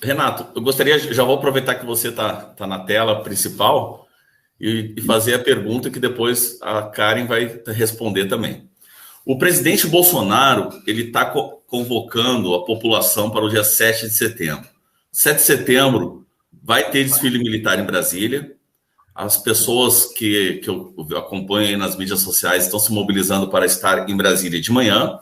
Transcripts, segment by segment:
Renato, eu gostaria, já vou aproveitar que você tá na tela principal e fazer a pergunta que depois a Karen vai responder também. O presidente Bolsonaro, ele está convocando a população para o dia 7 de setembro. 7 de setembro vai ter desfile militar em Brasília. As pessoas que eu acompanho aí nas mídias sociais estão se mobilizando para estar em Brasília de manhã.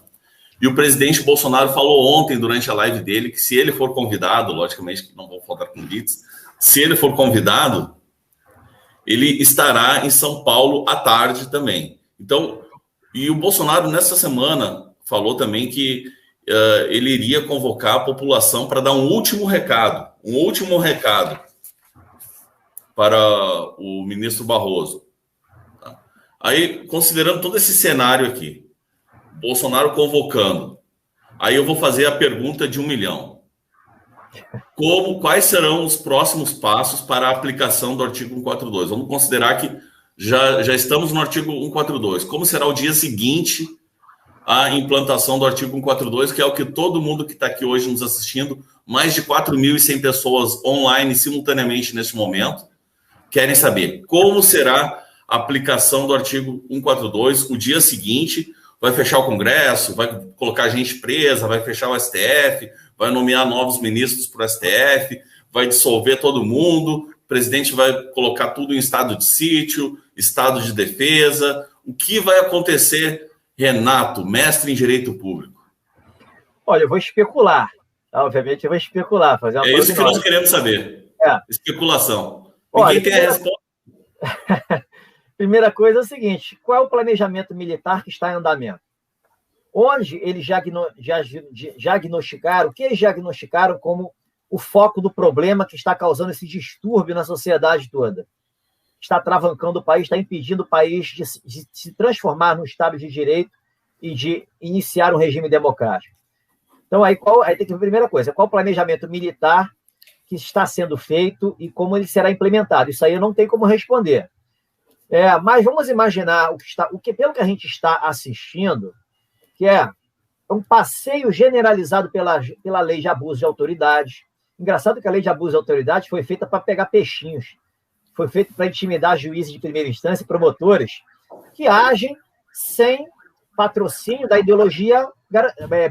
E o presidente Bolsonaro falou ontem, durante a live dele, que se ele for convidado, logicamente que não vão faltar convites, se ele for convidado, ele estará em São Paulo à tarde também. Então, e o Bolsonaro, nessa semana, falou também que ele iria convocar a população para dar um último recado para o ministro Barroso. Tá? Aí, considerando todo esse cenário aqui, Bolsonaro convocando, aí eu vou fazer a pergunta de 1 milhão. Quais serão os próximos passos para a aplicação do artigo 142? Vamos considerar que já estamos no artigo 142. Como será o dia seguinte à implantação do artigo 142, que é o que todo mundo que está aqui hoje nos assistindo, mais de 4.100 pessoas online simultaneamente neste momento, querem saber como será a aplicação do artigo 142 o dia seguinte. Vai fechar o Congresso, vai colocar gente presa, vai fechar o STF, vai nomear novos ministros para o STF, vai dissolver todo mundo, o presidente vai colocar tudo em estado de sítio, estado de defesa. O que vai acontecer, Renato, mestre em Direito Público? Olha, eu vou especular. Obviamente, eu vou especular. Fazer uma isso que nós queremos saber. Especulação. Olha, Ninguém tem a resposta. Primeira coisa é o seguinte: qual é o planejamento militar que está em andamento? Onde eles diagnosticaram, o que eles diagnosticaram como o foco do problema que está causando esse distúrbio na sociedade toda? Está travancando o país, está impedindo o país de se transformar num Estado de Direito e de iniciar um regime democrático. Então, aí tem que ver a primeira coisa: qual o planejamento militar que está sendo feito e como ele será implementado? Isso aí eu não tenho como responder. Mas vamos imaginar pelo que a gente está assistindo, que é um passeio generalizado pela lei de abuso de autoridade. Engraçado que a lei de abuso de autoridade foi feita para pegar peixinhos, foi feita para intimidar juízes de primeira instância e promotores que agem sem patrocínio da ideologia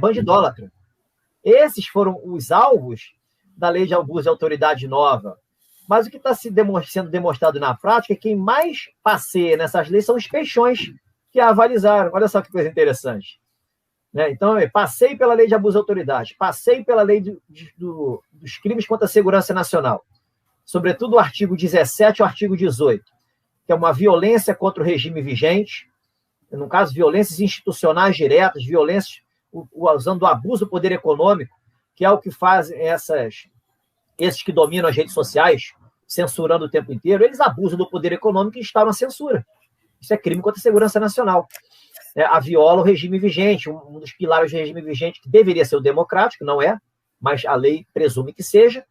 bandidólatra. Esses foram os alvos da lei de abuso de autoridade nova. Mas o que está sendo demonstrado na prática é que quem mais passeia nessas leis são os peixões que a avalizaram. Olha só que coisa interessante. Então, passei pela lei de abuso de autoridade, passei pela lei dos crimes contra a segurança nacional, sobretudo o artigo 17 e o artigo 18, que é uma violência contra o regime vigente, no caso, violências institucionais diretas, violências usando o abuso do poder econômico, que é o que fazem esses que dominam as redes sociais, censurando o tempo inteiro. Eles abusam do poder econômico e instauram a censura. Isso é crime contra a segurança nacional. Viola o regime vigente, um dos pilares do regime vigente, que deveria ser o democrático, não é, mas a lei presume que seja,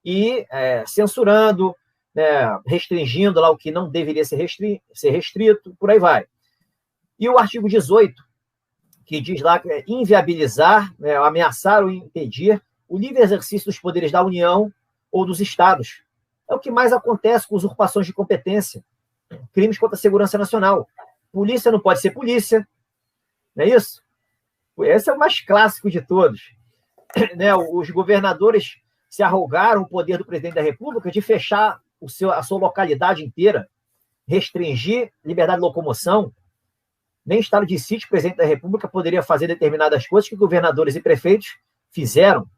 e censurando, restringindo lá o que não deveria ser restrito, por aí vai. E o artigo 18, que diz lá que inviabilizar, ameaçar ou impedir o livre exercício dos poderes da União ou dos Estados. É o que mais acontece com usurpações de competência, crimes contra a segurança nacional. Polícia não pode ser polícia, não é isso? Esse é o mais clássico de todos. Os governadores se arrogaram o poder do presidente da República de fechar a sua localidade inteira, restringir liberdade de locomoção. Nem estado de sítio o presidente da República poderia fazer determinadas coisas que governadores e prefeitos fizeram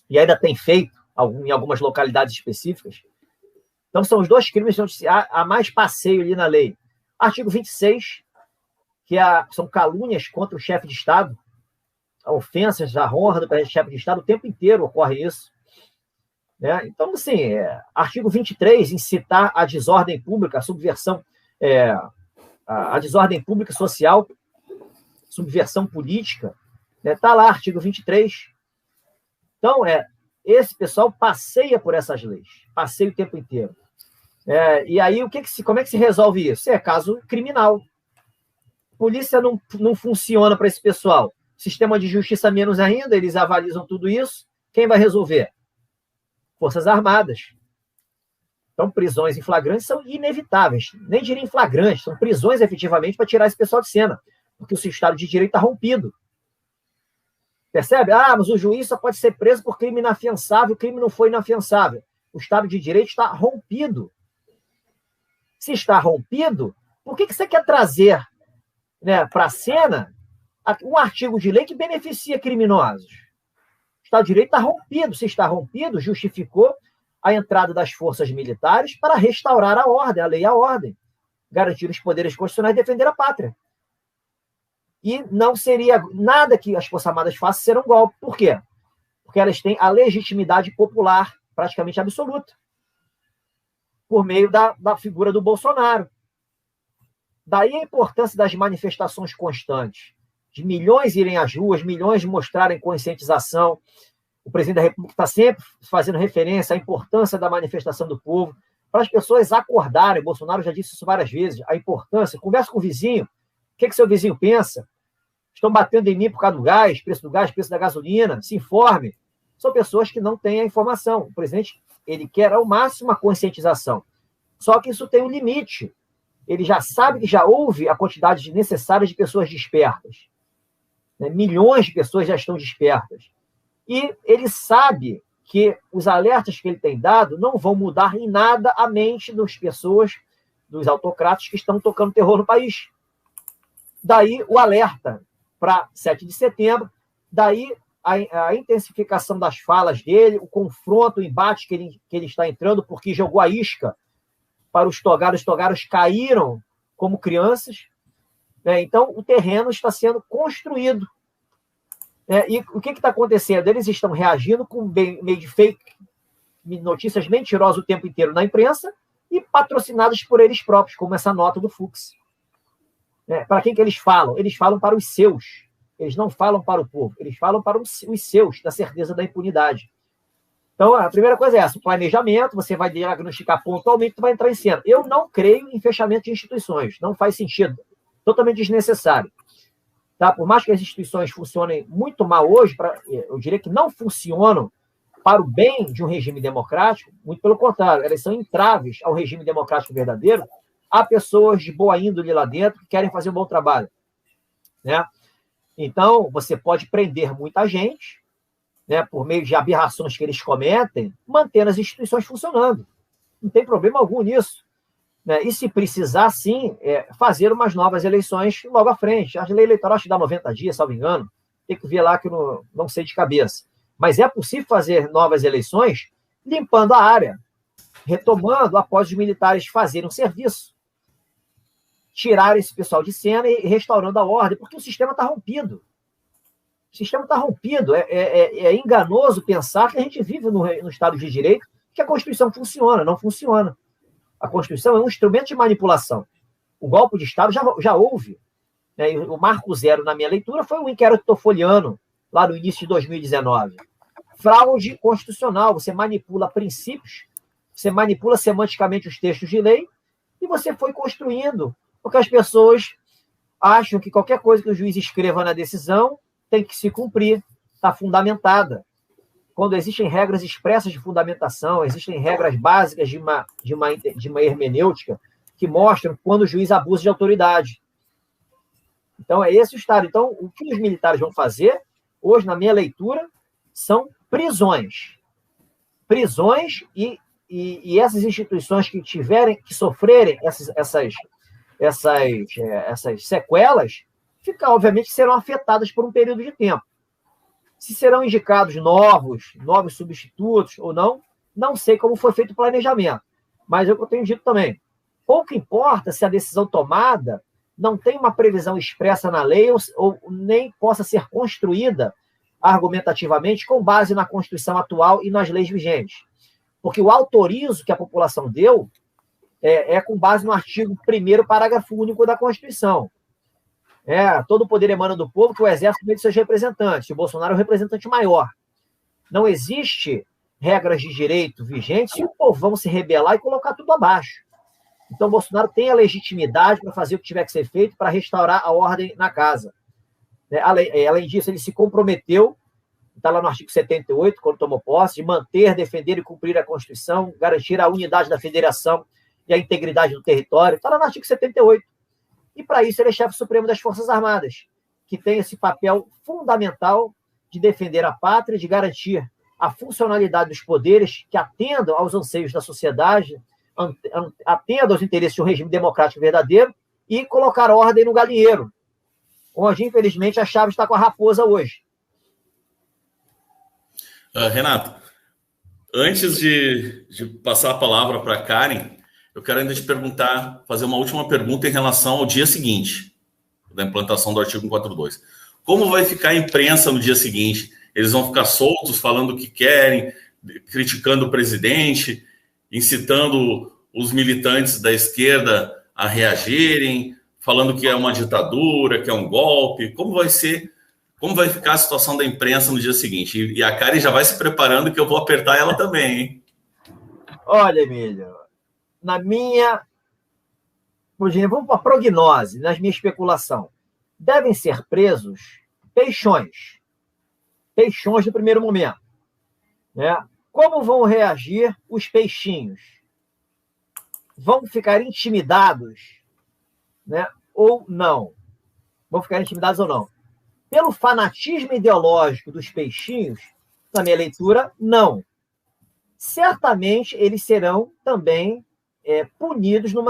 e ainda tem feito em algumas localidades específicas. Então, são os dois crimes onde há mais passeio ali na lei. Artigo 26, que são calúnias contra o chefe de Estado, ofensas à honra do chefe de Estado, o tempo inteiro ocorre isso. Então, assim, artigo 23, incitar a desordem pública, a subversão, a desordem pública social, subversão política, está lá, artigo 23. Então, esse pessoal passeia por essas leis, passeia o tempo inteiro. E aí, como é que se resolve isso? É caso criminal. Polícia não funciona para esse pessoal. Sistema de justiça menos ainda, eles avalizam tudo isso, Quem vai resolver? Forças Armadas. Então, prisões em flagrantes são inevitáveis. Nem diria em flagrantes, são prisões efetivamente para tirar esse pessoal de cena, porque o Estado de Direito está rompido. Percebe? Mas o juiz só pode ser preso por crime inafiançável, o crime não foi inafiançável. O Estado de Direito está rompido. Se está rompido, por que você quer trazer, né, para a cena um artigo de lei que beneficia criminosos? O Estado de Direito está rompido. Se está rompido, justificou a entrada das forças militares para restaurar a ordem, a lei e a ordem, garantir os poderes constitucionais e defender a pátria. E não seria nada que as Forças Armadas façam ser um golpe. Por quê? Porque elas têm a legitimidade popular praticamente absoluta, por meio da figura do Bolsonaro. Daí a importância das manifestações constantes, de milhões irem às ruas, milhões mostrarem conscientização. O presidente da República está sempre fazendo referência à importância da manifestação do povo, para as pessoas acordarem. O Bolsonaro já disse isso várias vezes, a importância. Conversa com o vizinho, o que seu vizinho pensa? Estão batendo em mim por causa do gás, preço da gasolina, se informe. São pessoas que não têm a informação. O presidente, ele quer ao máximo a conscientização. Só que isso tem um limite. Ele já sabe que já houve a quantidade necessária de pessoas despertas. Né? Milhões de pessoas já estão despertas. E ele sabe que os alertas que ele tem dado não vão mudar em nada a mente das pessoas, dos autocratas que estão tocando terror no país. Daí o alerta para 7 de setembro, daí a intensificação das falas dele, o confronto, o embate que ele está entrando, porque jogou a isca para os togaros caíram como crianças. Né? Então, o terreno está sendo construído. E o que está acontecendo? Eles estão reagindo com meio de fake, notícias mentirosas o tempo inteiro na imprensa e patrocinadas por eles próprios, como essa nota do Fux. Para quem que eles falam? Eles falam para os seus. Eles não falam para o povo. Eles falam para os seus, da certeza da impunidade. Então, a primeira coisa é essa, o planejamento, você vai diagnosticar pontualmente, tu vai entrar em cena. Eu não creio em fechamento de instituições, não faz sentido, totalmente desnecessário. Tá? Por mais que as instituições funcionem muito mal hoje, eu diria que não funcionam para o bem de um regime democrático, muito pelo contrário, elas são entraves ao regime democrático verdadeiro. Há pessoas de boa índole lá dentro que querem fazer um bom trabalho. Né? Então, você pode prender muita gente, né, por meio de aberrações que eles cometem, mantendo as instituições funcionando. Não tem problema algum nisso. Né? E se precisar, sim, fazer umas novas eleições logo à frente. A lei eleitoral acho que dá 90 dias, salvo engano. Tem que ver lá que eu não sei de cabeça. Mas é possível fazer novas eleições limpando a área, retomando após os militares fazerem um serviço, tirar esse pessoal de cena e restaurando a ordem, porque o sistema está rompido. O sistema está rompido. É enganoso pensar que a gente vive no Estado de Direito, que a Constituição funciona. Não funciona. A Constituição é um instrumento de manipulação. O golpe de Estado já houve. Né? O marco zero, na minha leitura, foi o inquérito toffoliano, lá no início de 2019. Fraude constitucional. Você manipula princípios, você manipula semanticamente os textos de lei e você foi construindo, porque as pessoas acham que qualquer coisa que o juiz escreva na decisão tem que se cumprir, está fundamentada. Quando existem regras expressas de fundamentação, existem regras básicas de uma hermenêutica que mostram quando o juiz abusa de autoridade. Então, é esse o Estado. Então, o que os militares vão fazer, hoje, na minha leitura, são prisões. Prisões e essas instituições que sofrerem essas sequelas, obviamente, serão afetadas por um período de tempo. Se serão indicados novos substitutos ou não sei como foi feito o planejamento. Mas é o que eu tenho dito também. Pouco importa se a decisão tomada não tem uma previsão expressa na lei ou nem possa ser construída argumentativamente com base na Constituição atual e nas leis vigentes. Porque o autorizo que a população deu é com base no artigo 1º, parágrafo único da Constituição. Todo o poder emana do povo, que o exército tem de seus representantes. O Bolsonaro é o representante maior. Não existe regras de direito vigentes e o povão se rebelar e colocar tudo abaixo. Então, o Bolsonaro tem a legitimidade para fazer o que tiver que ser feito para restaurar a ordem na casa. Além disso, ele se comprometeu, está lá no artigo 78, quando tomou posse, de manter, defender e cumprir a Constituição, garantir a unidade da federação e a integridade do território. Está lá no artigo 78. E, para isso, ele é chefe supremo das Forças Armadas, que tem esse papel fundamental de defender a pátria, de garantir a funcionalidade dos poderes que atendam aos anseios da sociedade, atendam aos interesses de um regime democrático verdadeiro e colocar ordem no galinheiro, onde, infelizmente, a chave está com a raposa hoje. Renato, antes de passar a palavra para a Karen, eu quero ainda te perguntar, fazer uma última pergunta em relação ao dia seguinte da implantação do artigo 142. Como vai ficar a imprensa no dia seguinte? Eles vão ficar soltos, falando o que querem, criticando o presidente, incitando os militantes da esquerda a reagirem, falando que é uma ditadura, que é um golpe. Como vai ficar a situação da imprensa no dia seguinte? E a Karen já vai se preparando, que eu vou apertar ela também, hein? Olha, Emílio, na minha, vamos para a prognose, na minha especulação, devem ser presos peixões do primeiro momento, né? Como vão reagir os peixinhos? Vão ficar intimidados, né? Ou não? Vão ficar intimidados ou não? Pelo fanatismo ideológico dos peixinhos, na minha leitura, não. Certamente eles serão também punidos num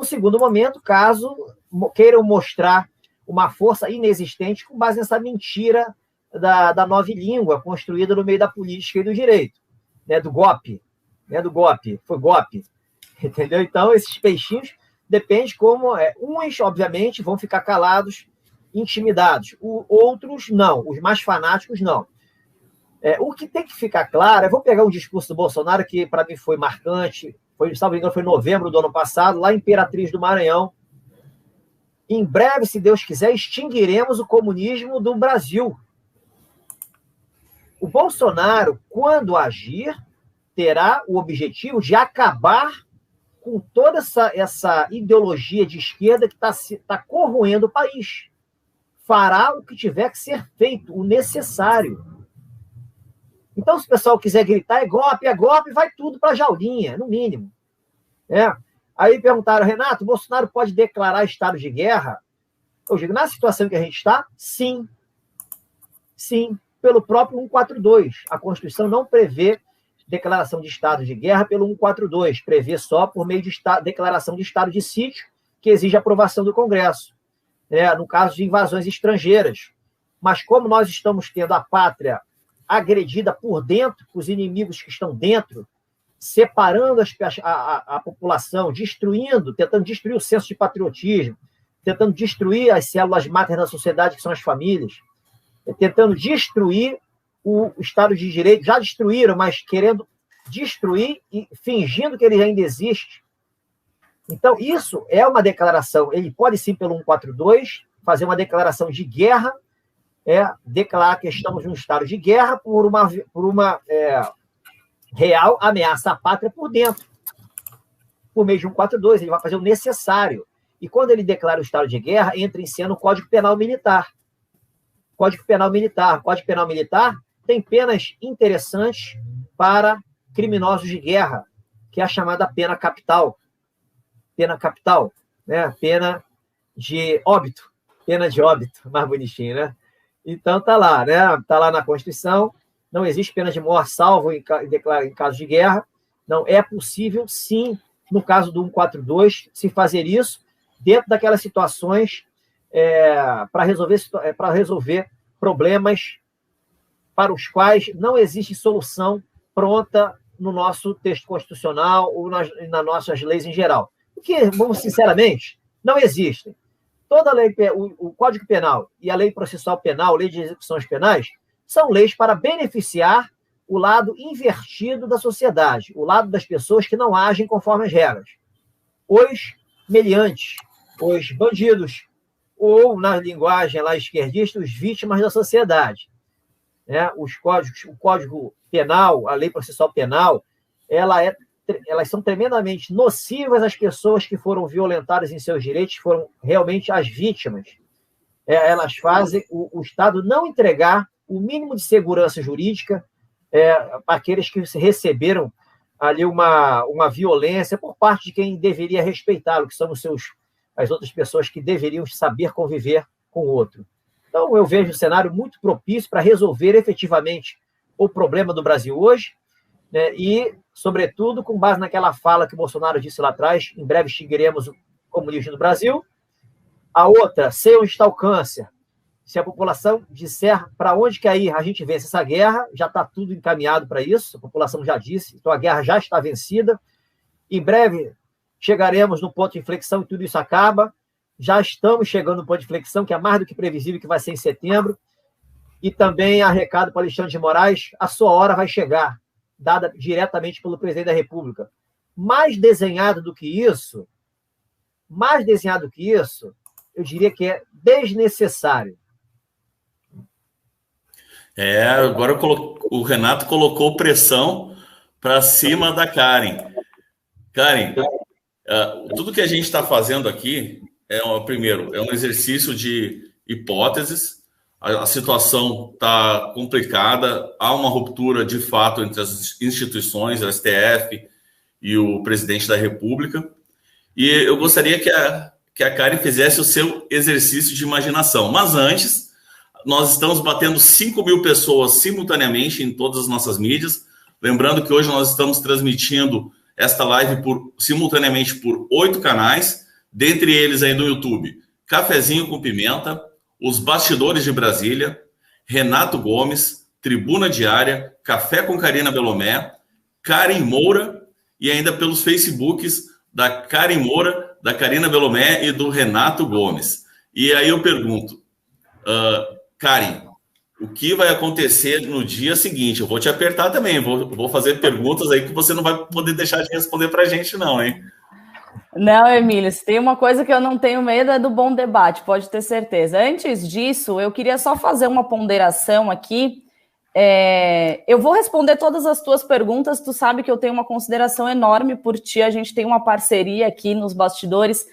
segundo momento, caso queiram mostrar uma força inexistente com base nessa mentira da nova língua construída no meio da política e do direito, né, do golpe, foi golpe, entendeu? Então, esses peixinhos, depende como, uns, obviamente, vão ficar calados, intimidados, outros não, os mais fanáticos não. O que tem que ficar claro, eu vou pegar um discurso do Bolsonaro que, para mim, foi marcante, salvo engano, foi em novembro do ano passado, lá em Imperatriz do Maranhão. Em breve, se Deus quiser, extinguiremos o comunismo do Brasil. O Bolsonaro, quando agir, terá o objetivo de acabar com toda essa ideologia de esquerda que está corroendo o país. Fará o que tiver que ser feito, o necessário. Então, se o pessoal quiser gritar, é golpe, vai tudo para a jaulinha, no mínimo. Aí perguntaram, Renato, o Bolsonaro pode declarar estado de guerra? Eu digo, na situação que a gente está, sim. Sim, pelo próprio 142. A Constituição não prevê declaração de estado de guerra pelo 142, prevê só por meio de declaração de estado de sítio, que exige aprovação do Congresso, no caso de invasões estrangeiras. Mas como nós estamos tendo a pátria agredida por dentro, os inimigos que estão dentro, separando a população, tentando destruir o senso de patriotismo, tentando destruir as células máteres da sociedade, que são as famílias, tentando destruir o Estado de Direito, já destruíram, mas querendo destruir e fingindo que ele ainda existe. Então, isso é uma declaração, ele pode sim, pelo 142, fazer uma declaração de guerra, declarar que estamos num estado de guerra por uma real ameaça à pátria por dentro. Por meio de 142, ele vai fazer o necessário. E quando ele declara o estado de guerra, entra em cena o Código Penal Militar. Código Penal Militar tem penas interessantes para criminosos de guerra, que é a chamada pena capital. Pena capital, né? Pena de óbito, mais bonitinho, né? Então tá lá, né? Tá lá na Constituição, não existe pena de morte, salvo em caso de guerra. Não é possível, sim, no caso do 142, se fazer isso dentro daquelas situações para resolver problemas para os quais não existe solução pronta no nosso texto constitucional ou nas nossas leis em geral. Porque, vamos sinceramente, não existem. Toda a lei, o Código Penal e a Lei Processual Penal, Lei de Execuções Penais, são leis para beneficiar o lado invertido da sociedade, o lado das pessoas que não agem conforme as regras. Os meliantes, os bandidos, ou, na linguagem lá esquerdista, os vítimas da sociedade. O Código Penal, a Lei Processual Penal, elas são tremendamente nocivas às pessoas que foram violentadas em seus direitos, foram realmente as vítimas. Elas fazem o Estado não entregar o mínimo de segurança jurídica para aqueles que receberam ali uma violência por parte de quem deveria respeitá-lo, que são as outras pessoas que deveriam saber conviver com o outro. Então, eu vejo um cenário muito propício para resolver efetivamente o problema do Brasil hoje, né, e, sobretudo, com base naquela fala que o Bolsonaro disse lá atrás, em breve extinguiremos o comunismo no Brasil. A outra, sei onde está o câncer. Se a população disser para onde quer ir, a gente vence essa guerra, já está tudo encaminhado para isso, a população já disse, então a guerra já está vencida. Em breve chegaremos no ponto de inflexão e tudo isso acaba. Já estamos chegando no ponto de inflexão, que é mais do que previsível, que vai ser em setembro. E também há recado para Alexandre de Moraes, a sua hora vai chegar, dada diretamente pelo presidente da República. Mais desenhado do que isso, eu diria que é desnecessário. Agora o Renato colocou pressão para cima da Karen. Karen, tudo que a gente está fazendo aqui primeiro, é um exercício de hipóteses. A situação está complicada, há uma ruptura de fato entre as instituições, a STF e o presidente da República. E eu gostaria que a Karen fizesse o seu exercício de imaginação. Mas antes, nós estamos batendo 5.000 pessoas simultaneamente em todas as nossas mídias. Lembrando que hoje nós estamos transmitindo esta live simultaneamente por 8 canais, dentre eles aí no YouTube, Cafezinho com Pimenta, Os Bastidores de Brasília, Renato Gomes, Tribuna Diária, Café com Karina Belomé, Karen Moura e ainda pelos Facebooks da Karen Moura, da Karina Belomé e do Renato Gomes. E aí eu pergunto, Karen, o que vai acontecer no dia seguinte? Eu vou te apertar também, vou fazer perguntas aí que você não vai poder deixar de responder para a gente não, hein? Não, Emílio, se tem uma coisa que eu não tenho medo é do bom debate, pode ter certeza. Antes disso, eu queria só fazer uma ponderação aqui. Eu vou responder todas as tuas perguntas, tu sabe que eu tenho uma consideração enorme por ti, a gente tem uma parceria aqui nos bastidores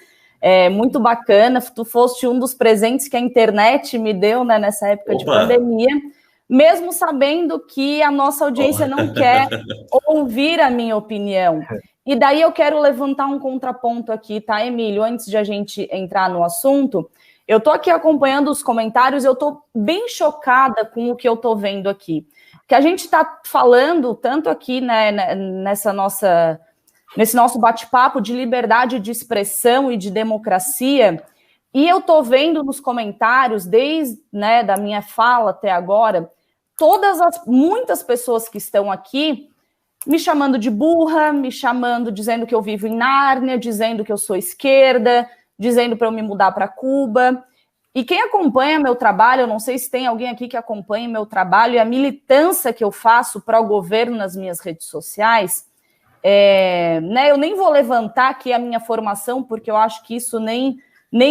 muito bacana, tu foste um dos presentes que a internet me deu, né, nessa época de pandemia, mesmo sabendo que a nossa audiência não quer ouvir a minha opinião. E daí eu quero levantar um contraponto aqui, tá, Emílio? Antes de a gente entrar no assunto, eu tô aqui acompanhando os comentários, eu tô bem chocada com o que eu tô vendo aqui. Que a gente tá falando tanto aqui, né, nesse nosso bate-papo de liberdade de expressão e de democracia, e eu tô vendo nos comentários, desde, né, da minha fala até agora, muitas pessoas que estão aqui me chamando de burra, dizendo que eu vivo em Nárnia, dizendo que eu sou esquerda, dizendo para eu me mudar para Cuba. E quem acompanha meu trabalho, eu não sei se tem alguém aqui que acompanha meu trabalho e a militância que eu faço para o governo nas minhas redes sociais, né, eu nem vou levantar aqui a minha formação, porque eu acho que isso nem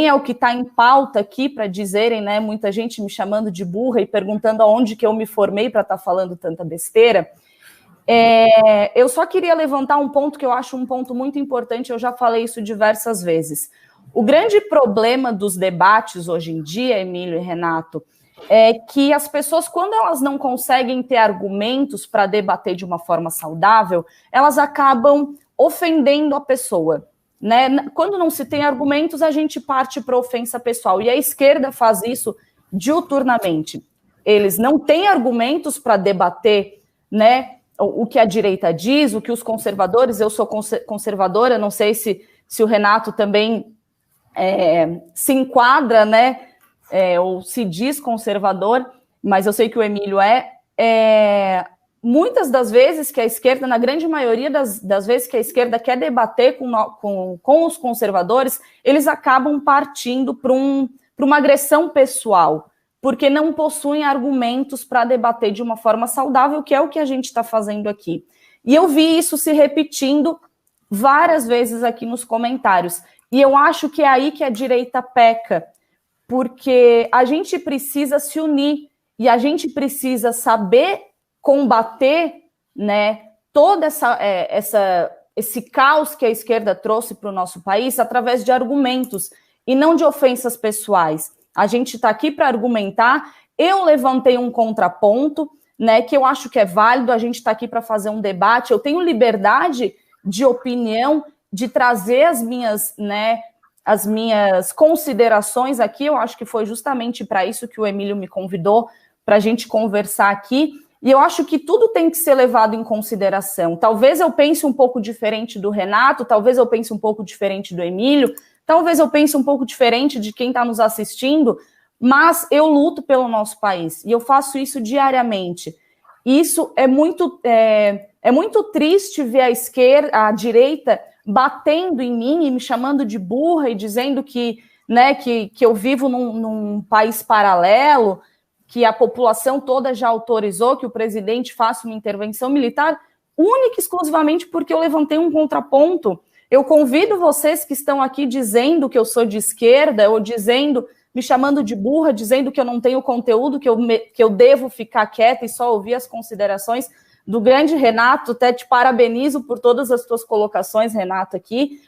é o que está em pauta aqui para dizerem, né, muita gente me chamando de burra e perguntando aonde que eu me formei para estar falando tanta besteira. Eu só queria levantar um ponto que eu acho um ponto muito importante, eu já falei isso diversas vezes. O grande problema dos debates hoje em dia, Emílio e Renato, é que as pessoas, quando elas não conseguem ter argumentos para debater de uma forma saudável, elas acabam ofendendo a pessoa, né? Quando não se tem argumentos, a gente parte para ofensa pessoal, e a esquerda faz isso diuturnamente. Eles não têm argumentos para debater, né, o que a direita diz, o que os conservadores, eu sou conservadora, não sei se o Renato também se enquadra, né, ou se diz conservador, mas eu sei que o Emílio muitas das vezes que a esquerda, na grande maioria das vezes que a esquerda quer debater com os conservadores, eles acabam partindo para uma agressão pessoal, porque não possuem argumentos para debater de uma forma saudável, que é o que a gente está fazendo aqui. E eu vi isso se repetindo várias vezes aqui nos comentários. E eu acho que é aí que a direita peca, porque a gente precisa se unir e a gente precisa saber combater, né, todo esse caos que a esquerda trouxe para o nosso país através de argumentos e não de ofensas pessoais. A gente está aqui para argumentar. Eu levantei um contraponto, né, que eu acho que é válido, a gente está aqui para fazer um debate, eu tenho liberdade de opinião, de trazer as minhas considerações aqui, eu acho que foi justamente para isso que o Emílio me convidou, para a gente conversar aqui, e eu acho que tudo tem que ser levado em consideração. Talvez eu pense um pouco diferente do Renato, talvez eu pense um pouco diferente do Emílio, talvez eu pense um pouco diferente de quem está nos assistindo, mas eu luto pelo nosso país, e eu faço isso diariamente. Isso é muito triste ver a direita batendo em mim e me chamando de burra e dizendo que eu vivo num país paralelo, que a população toda já autorizou que o presidente faça uma intervenção militar, única e exclusivamente porque eu levantei um contraponto. Eu convido vocês que estão aqui dizendo que eu sou de esquerda, ou me chamando de burra, dizendo que eu não tenho conteúdo, que eu devo ficar quieta e só ouvir as considerações do grande Renato. Até te parabenizo por todas as tuas colocações, Renato, aqui.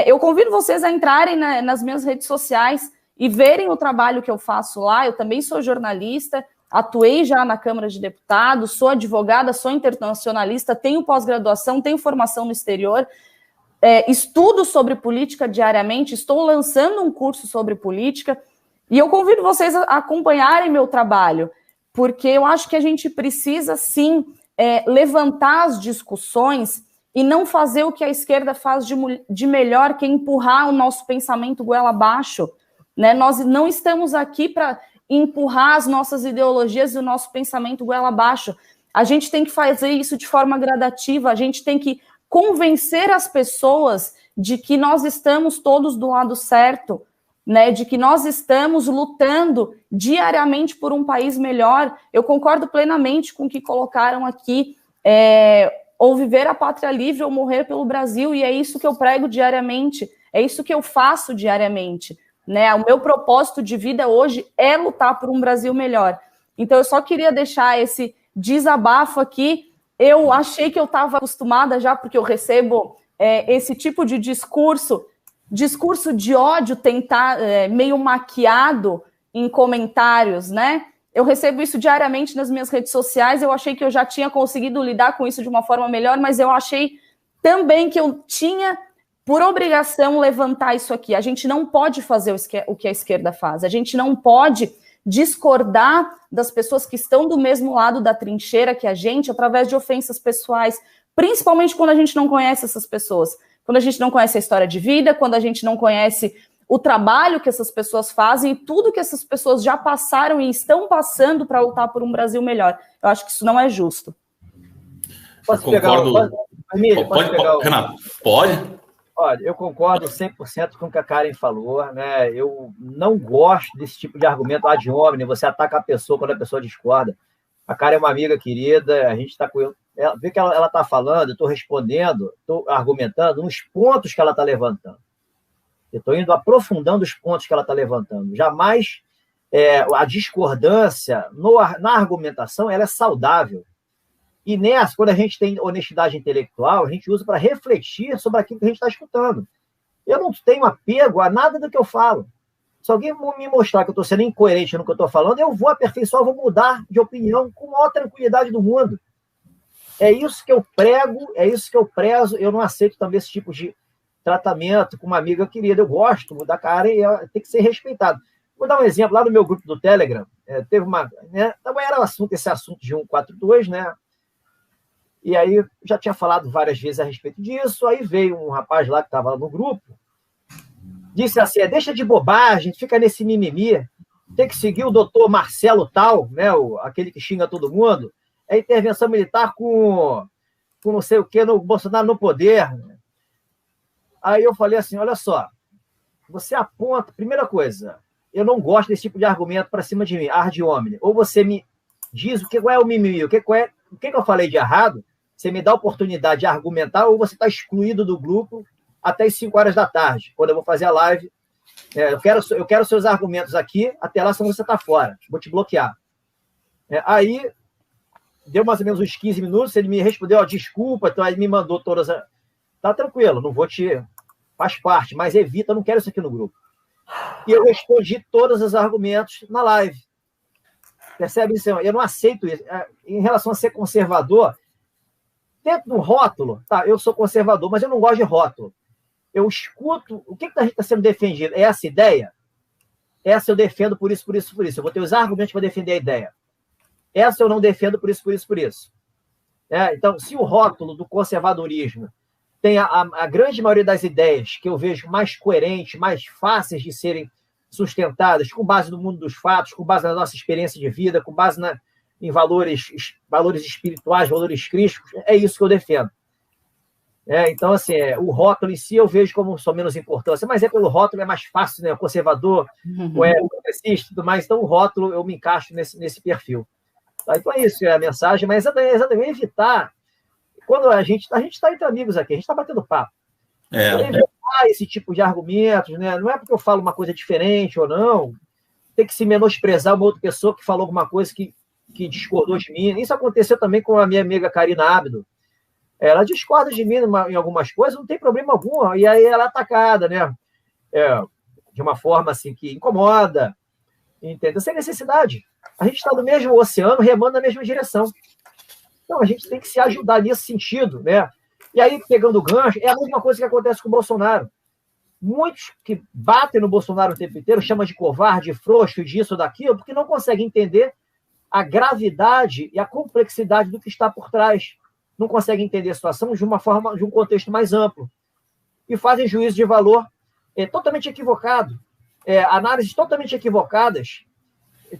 Eu convido vocês a entrarem nas minhas redes sociais e verem o trabalho que eu faço lá. Eu também sou jornalista, atuei já na Câmara de Deputados, sou advogada, sou internacionalista, tenho pós-graduação, tenho formação no exterior, estudo sobre política diariamente, estou lançando um curso sobre política, e eu convido vocês a acompanharem meu trabalho, porque eu acho que a gente precisa, sim, levantar as discussões e não fazer o que a esquerda faz de melhor, que é empurrar o nosso pensamento goela abaixo. Né? Nós não estamos aqui para empurrar as nossas ideologias e o nosso pensamento goela abaixo. A gente tem que fazer isso de forma gradativa, a gente tem que convencer as pessoas de que nós estamos todos do lado certo, né? De que nós estamos lutando diariamente por um país melhor. Eu concordo plenamente com o que colocaram aqui, ou viver a pátria livre ou morrer pelo Brasil, e é isso que eu prego diariamente, é isso que eu faço diariamente. Né? O meu propósito de vida hoje é lutar por um Brasil melhor. Então, eu só queria deixar esse desabafo aqui. Eu achei que eu estava acostumada já, porque eu recebo esse tipo de discurso de ódio, meio maquiado em comentários, né? Eu recebo isso diariamente nas minhas redes sociais. Eu achei que eu já tinha conseguido lidar com isso de uma forma melhor, mas eu achei também que eu tinha por obrigação levantar isso aqui. A gente não pode fazer o que a esquerda faz. A gente não pode discordar das pessoas que estão do mesmo lado da trincheira que a gente através de ofensas pessoais, principalmente quando a gente não conhece essas pessoas, quando a gente não conhece a história de vida, quando a gente não conhece o trabalho que essas pessoas fazem e tudo que essas pessoas já passaram e estão passando para lutar por um Brasil melhor. Eu acho que isso não é justo. Posso pegar Renato, pode? Olha, eu concordo 100% com o que a Karen falou, né? Eu não gosto desse tipo de argumento ad hominem, você ataca a pessoa quando a pessoa discorda. A Karen é uma amiga querida, a gente está com ela, vê que ela está falando, eu estou respondendo, estou argumentando nos pontos que ela está levantando. Eu estou indo aprofundando os pontos que ela está levantando. Jamais a discordância na argumentação ela é saudável. E nessa, quando a gente tem honestidade intelectual, a gente usa para refletir sobre aquilo que a gente está escutando. Eu não tenho apego a nada do que eu falo. Se alguém me mostrar que eu estou sendo incoerente no que eu estou falando, eu vou aperfeiçoar, vou mudar de opinião com a maior tranquilidade do mundo. É isso que eu prego, é isso que eu prezo. Eu não aceito também esse tipo de tratamento com uma amiga querida. Eu gosto da cara e tem que ser respeitado. Vou dar um exemplo. Lá no meu grupo do Telegram, teve uma... Né, também era esse assunto de 142, né? E aí, já tinha falado várias vezes a respeito disso, aí veio um rapaz lá que estava no grupo, disse assim, deixa de bobagem, fica nesse mimimi, tem que seguir o doutor Marcelo tal, né, aquele que xinga todo mundo, intervenção militar com não sei o que, no Bolsonaro no poder. Aí eu falei assim, olha só, você aponta, primeira coisa, eu não gosto desse tipo de argumento para cima de mim, ad hominem, ou você me diz qual é o mimimi, o que eu falei de errado, você me dá a oportunidade de argumentar, ou você está excluído do grupo até as 5 horas da tarde, quando eu vou fazer a live. Eu quero seus argumentos aqui, até lá, senão você está fora. Vou te bloquear. Aí, deu mais ou menos uns 15 minutos, ele me respondeu, desculpa, então aí me mandou todas as... Tá tranquilo, não vou te... Faz parte, mas evita, eu não quero isso aqui no grupo. E eu respondi todos os argumentos na live. Percebe isso? Eu não aceito isso. Em relação a ser conservador, dentro do rótulo, tá, eu sou conservador, mas eu não gosto de rótulo. Eu escuto, o que a gente está sendo defendido? É essa ideia? Essa eu defendo por isso, por isso, por isso. Eu vou ter os argumentos para defender a ideia. Essa eu não defendo por isso, por isso, por isso. Então, se o rótulo do conservadorismo tem a grande maioria das ideias que eu vejo mais coerentes, mais fáceis de serem sustentadas, com base no mundo dos fatos, com base na nossa experiência de vida, com base em valores espirituais, valores crísticos, é isso que eu defendo. Então, assim, o rótulo em si eu vejo como só menos importância, mas pelo rótulo é mais fácil, né? O conservador, o progressista e tudo mais, então o rótulo eu me encaixo nesse perfil. Tá? Então é isso, é a mensagem, mas exatamente evitar, quando a gente está entre amigos aqui, a gente está batendo papo. Evitar esse tipo de argumentos, né? Não é porque eu falo uma coisa diferente ou não, tem que se menosprezar uma outra pessoa que falou alguma coisa que discordou de mim. Isso aconteceu também com a minha amiga Karina Abdo. Ela discorda de mim em algumas coisas, não tem problema algum, e aí ela é atacada, né? De uma forma assim que incomoda, entendeu? Sem necessidade. A gente está no mesmo oceano, remando na mesma direção. Então, a gente tem que se ajudar nesse sentido, né? E aí, pegando o gancho, é a mesma coisa que acontece com o Bolsonaro. Muitos que batem no Bolsonaro o tempo inteiro, chamam de covarde, frouxo, disso, daquilo, porque não conseguem entender a gravidade e a complexidade do que está por trás. Não conseguem entender a situação de um contexto mais amplo. E fazem juízo de valor totalmente equivocado. Análises totalmente equivocadas,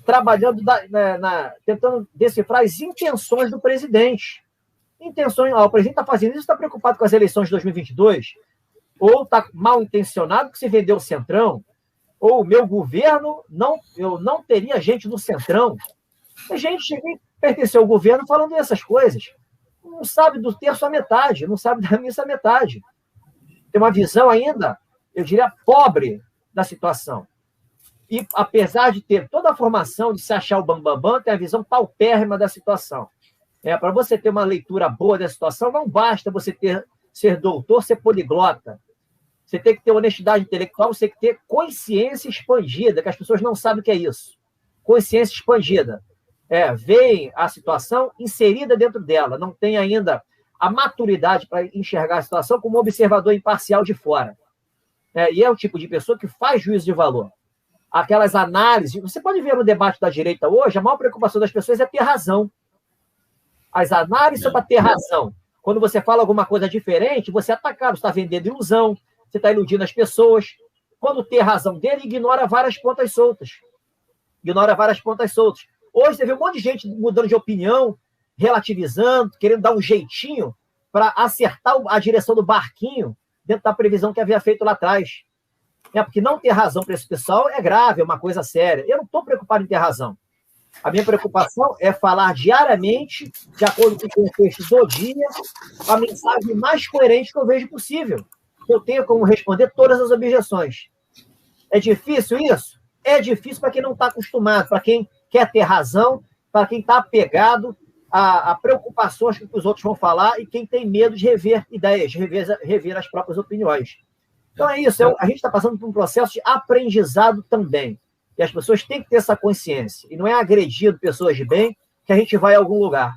trabalhando, tentando decifrar as intenções do presidente. O presidente está fazendo isso, está preocupado com as eleições de 2022, ou está mal intencionado que se vendeu o Centrão, ou o meu governo, eu não teria gente no Centrão. A gente que pertenceu ao governo falando essas coisas. Não sabe do terço à metade, não sabe da missa à metade. Tem uma visão ainda, eu diria, pobre da situação. E, apesar de ter toda a formação de se achar o bambambam, tem a visão paupérrima da situação. Para você ter uma leitura boa da situação, não basta você ser doutor, ser poliglota. Você tem que ter honestidade intelectual, você tem que ter consciência expandida, que as pessoas não sabem o que é isso. Consciência expandida. Veem a situação inserida dentro dela, não tem ainda a maturidade para enxergar a situação como um observador imparcial de fora. E é o tipo de pessoa que faz juízo de valor. Aquelas análises, você pode ver no debate da direita hoje, a maior preocupação das pessoas é ter razão. As análises são para ter razão. Quando você fala alguma coisa diferente, você é atacado, você está vendendo ilusão, você está iludindo as pessoas. Quando ter razão dele, ignora várias pontas soltas. Hoje você vê um monte de gente mudando de opinião, relativizando, querendo dar um jeitinho para acertar a direção do barquinho dentro da previsão que havia feito lá atrás. Porque não ter razão para esse pessoal é grave, é uma coisa séria. Eu não estou preocupado em ter razão. A minha preocupação é falar diariamente, de acordo com o contexto do dia, a mensagem mais coerente que eu vejo possível. Eu tenho como responder todas as objeções. É difícil isso? É difícil para quem não está acostumado, para quem quer ter razão, para quem está apegado a preocupações que os outros vão falar e quem tem medo de rever ideias, de rever as próprias opiniões. Então é isso, a gente está passando por um processo de aprendizado também. E as pessoas têm que ter essa consciência. E não é agredindo pessoas de bem que a gente vai a algum lugar.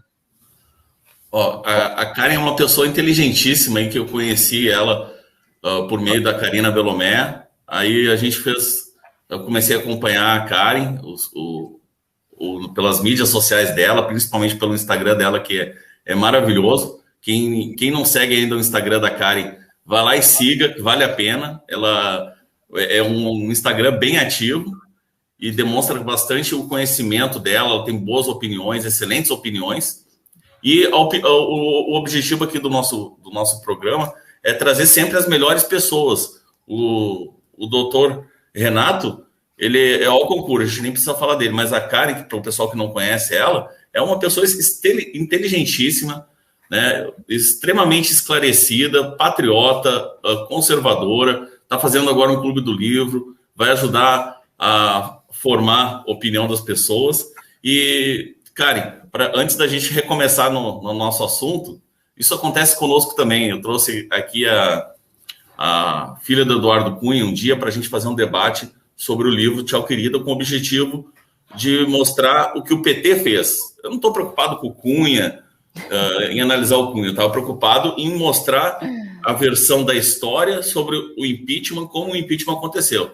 A Karen é uma pessoa inteligentíssima, em que eu conheci ela por meio da Karina Belomé. Aí eu comecei a acompanhar a Karen pelas mídias sociais dela, principalmente pelo Instagram dela, que é maravilhoso. Quem não segue ainda o Instagram da Karen, vai lá e siga, que vale a pena. Ela é um Instagram bem ativo e demonstra bastante o conhecimento dela. Ela tem boas opiniões, excelentes opiniões. E o objetivo aqui do nosso programa é trazer sempre as melhores pessoas. O doutor Renato, ele é ao concurso, a gente nem precisa falar dele, mas a Karen, para o pessoal que não conhece ela, é uma pessoa inteligentíssima, né, extremamente esclarecida, patriota, conservadora, está fazendo agora um clube do livro, vai ajudar a formar a opinião das pessoas. E, Karen, antes da gente recomeçar no nosso assunto, isso acontece conosco também. Eu trouxe aqui a filha do Eduardo Cunha um dia para a gente fazer um debate sobre o livro Tchau, Querida, com o objetivo de mostrar o que o PT fez. Eu não estou preocupado com o Cunha, em analisar o Cunha. Eu estava preocupado em mostrar a versão da história sobre o impeachment, como o impeachment aconteceu.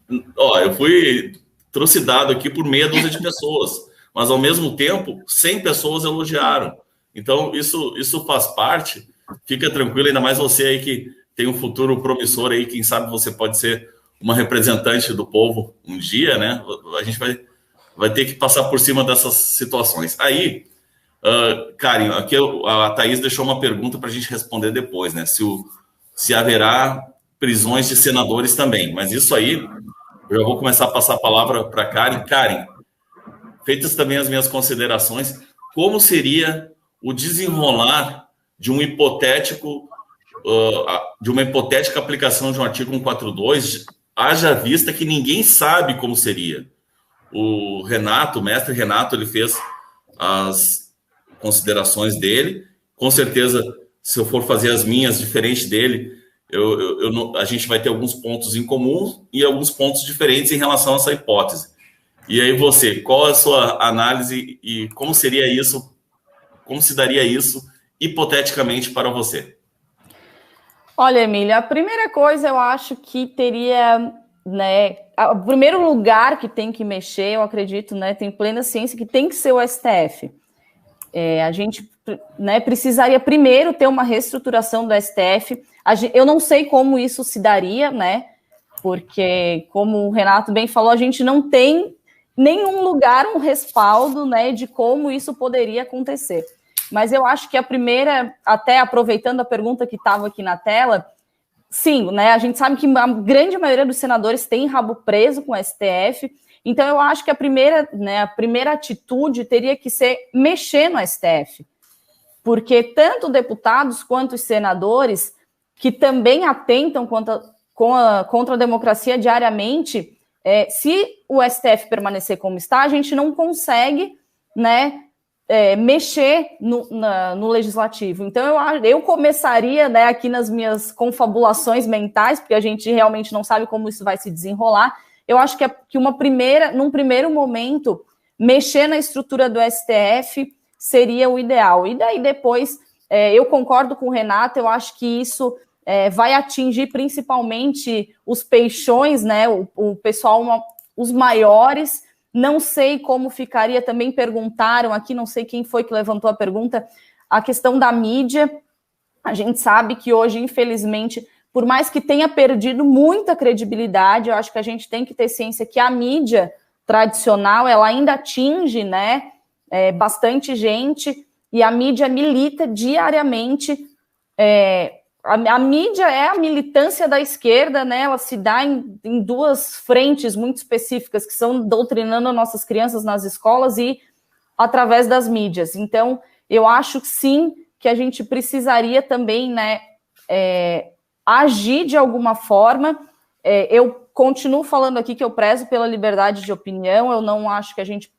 Eu fui trucidado aqui por meia dúzia de pessoas, mas ao mesmo tempo 100 pessoas elogiaram. Então isso faz parte. Fica tranquilo, ainda mais você aí que tem um futuro promissor aí, quem sabe você pode ser uma representante do povo um dia, né? A gente vai ter que passar por cima dessas situações. Aí, Karen, aqui a Thaís deixou uma pergunta para a gente responder depois, né? Se haverá prisões de senadores também. Mas isso aí, eu já vou começar a passar a palavra para a Karen. Karen, feitas também as minhas considerações, como seria o desenrolar de uma hipotética aplicação de um artigo 142, haja vista que ninguém sabe como seria. O mestre Renato, ele fez as considerações dele. Com certeza, se eu for fazer as minhas diferente dele, a gente vai ter alguns pontos em comum e alguns pontos diferentes em relação a essa hipótese. E aí você, qual a sua análise e como seria isso, como se daria isso hipoteticamente para você? Olha, Emília, a primeira coisa eu acho que teria, né, o primeiro lugar que tem que mexer, eu acredito, né, tem plena ciência que tem que ser o STF. A gente, né, precisaria primeiro ter uma reestruturação do STF. Eu não sei como isso se daria, né, porque, como o Renato bem falou, a gente não tem nenhum lugar, um respaldo, né, de como isso poderia acontecer. Mas eu acho que a primeira, até aproveitando a pergunta que estava aqui na tela, sim, né, a gente sabe que a grande maioria dos senadores tem rabo preso com o STF, então eu acho que a primeira atitude teria que ser mexer no STF, porque tanto deputados quanto os senadores, que também atentam contra a democracia diariamente, se o STF permanecer como está, a gente não consegue, né, mexer no legislativo. Então, eu começaria, né, aqui nas minhas confabulações mentais, porque a gente realmente não sabe como isso vai se desenrolar. Eu acho que num primeiro momento, mexer na estrutura do STF seria o ideal. E daí depois, eu concordo com o Renato, eu acho que isso vai atingir principalmente os peixões, né, o pessoal, os maiores. Não sei como ficaria, também perguntaram aqui, não sei quem foi que levantou a pergunta, a questão da mídia. A gente sabe que hoje, infelizmente, por mais que tenha perdido muita credibilidade, eu acho que a gente tem que ter ciência que a mídia tradicional, ela ainda atinge, né, bastante gente, e a mídia milita diariamente. A mídia é a militância da esquerda, né? Ela se dá em duas frentes muito específicas, que são doutrinando nossas crianças nas escolas e através das mídias. Então, eu acho sim que a gente precisaria também, né, agir de alguma forma. Eu continuo falando aqui que eu prezo pela liberdade de opinião, eu não acho que a gente